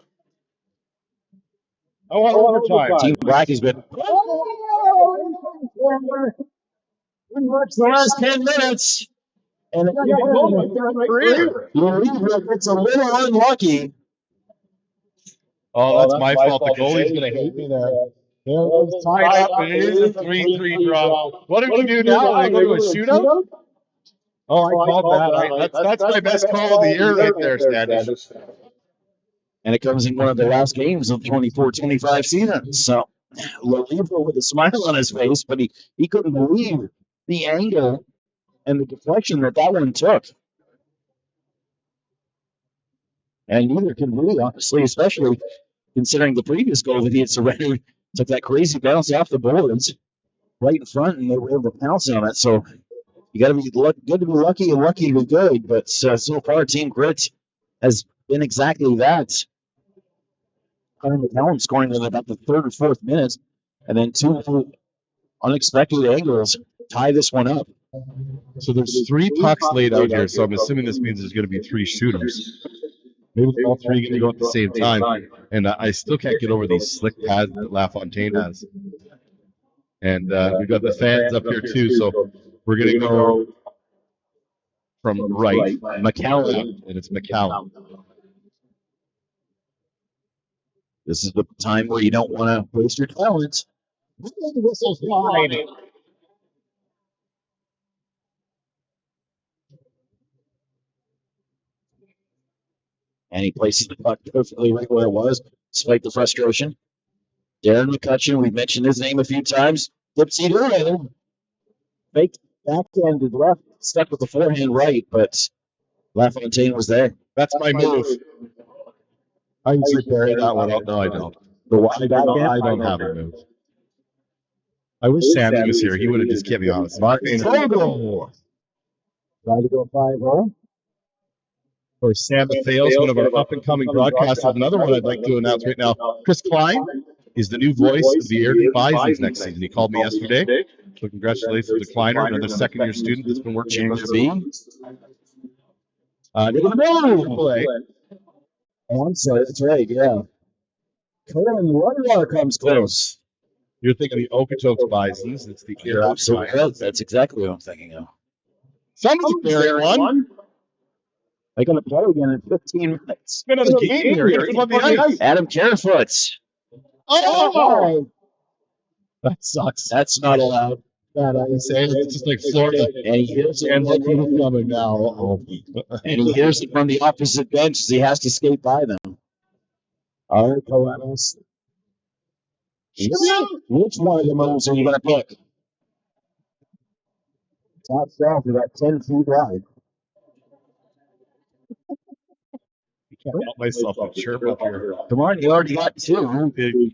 I want overtime. Team Black has been the last 10 minutes. And it's a little unlucky. Oh, that's my fault. The goalie's going to hate me there. It was tied up, and it is a 3-3 draw. What do we do now? Are they go to a shootout? Oh, I called that. That's my best call of the year right there, Standish. And it comes in one of the last games of the 24-25 season. So, Lolibro with a smile on his face, but he couldn't believe the angle and the deflection that one took. And neither can we, honestly, especially considering the previous goal that he had surrendered, took that crazy bounce off the boards right in front, and they were able to pounce on it. So you got to be good to be lucky and lucky to be good. But so far, Team Grit has been exactly that. Connor McCallum scoring in about the 3rd or 4th minute, and then 2 unexpected angles tie this one up. So there's 3 pucks laid out here, so I'm assuming this means there's going to be 3 shooters. Maybe all 3 going to go at the same time. And I still can't get over these slick pads that LaFontaine has. And we've got the fans up here too, so we're going to go from right, McCallum, and it's McCallum. This is the time where you don't want to waste your talent. Whistle's wide. And he places the puck perfectly right where it was, despite the frustration. Darren McCutcheon, we've mentioned his name a few times. Dipsy Doolittle. Fake backhanded left, stuck with the forehand right, but LaFontaine was there. That's my move. I usually bury that one out. No, I don't. I don't have a move. I wish Sammy was here. He would have just kept me honest. Martin Fogle. Trying to go 5-0. Or Sam Thealove, one of our up-and-coming broadcasters. Another one I'd like to announce right now. Chris Klein is the new voice of the Airdrie Bisons next season. He called me yesterday. So congratulations to Kleiner, another second-year student that's been working with us. Play. Oh, I'm sorry. That's right, yeah. Colin Rudwar comes close. You're thinking the Okotoks Bisons. It's the Absolutely. That's exactly what I'm thinking of. Somebody's bearing one. They're going to play again in 15 minutes. It's been another game here. It's on the ice. Adam Carefoot. Oh! That sucks. That's not allowed. It's just like Florida. And he hears it, And look who's coming now. and he hears it from the opposite bench as he has to skate by them. All right, Coanos. Which one of the moves are you going to pick? Top shelf, about 10 feet wide. I can't help myself to chirp up here. Come on, you already got two.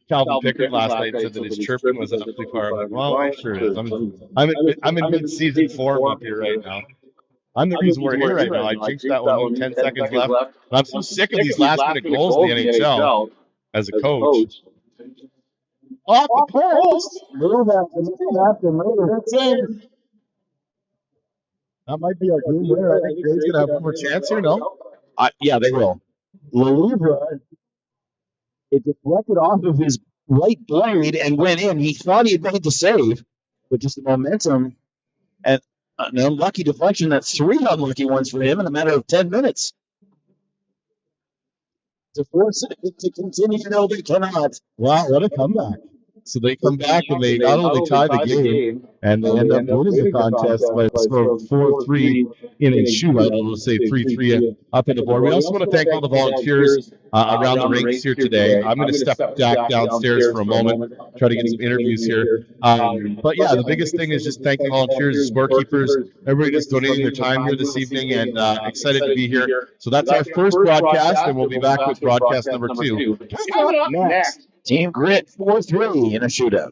Calvin Pickard last night said that his chirping was awfully far. I'm like, well, I'm sure it is. I'm in mid-season form up here right now. I'm the reason we're here right now. I jinxed that one with 10 seconds left. But I'm so sick of these last-minute goals in the NHL as a coach. Off the post! Move after move. That's in. That might be our game winner. I think Gray's going to have one more chance here, no? Yeah, they will. Lalibra, it deflected off of his right blade and went in. He thought he had made the save, but just the momentum and an unlucky deflection. That's three unlucky ones for him in a matter of 10 minutes. To force it to continue, no, they cannot. Wow, what a comeback. So they come back and they not only tie the game, and they end up winning the contest by a score of 4-3 in a shootout. I'll say 3-3 up in the board. We also want to thank all the volunteers around the rinks here today. I'm going to step back downstairs for a moment, try to get some interviews here. But yeah, the biggest thing is just thanking volunteers, scorekeepers, everybody that's donating their time here this evening, and excited to be here. So that's our first broadcast, and we'll be back with broadcast number 2. Next, Team Grit 4-3 in a shootout.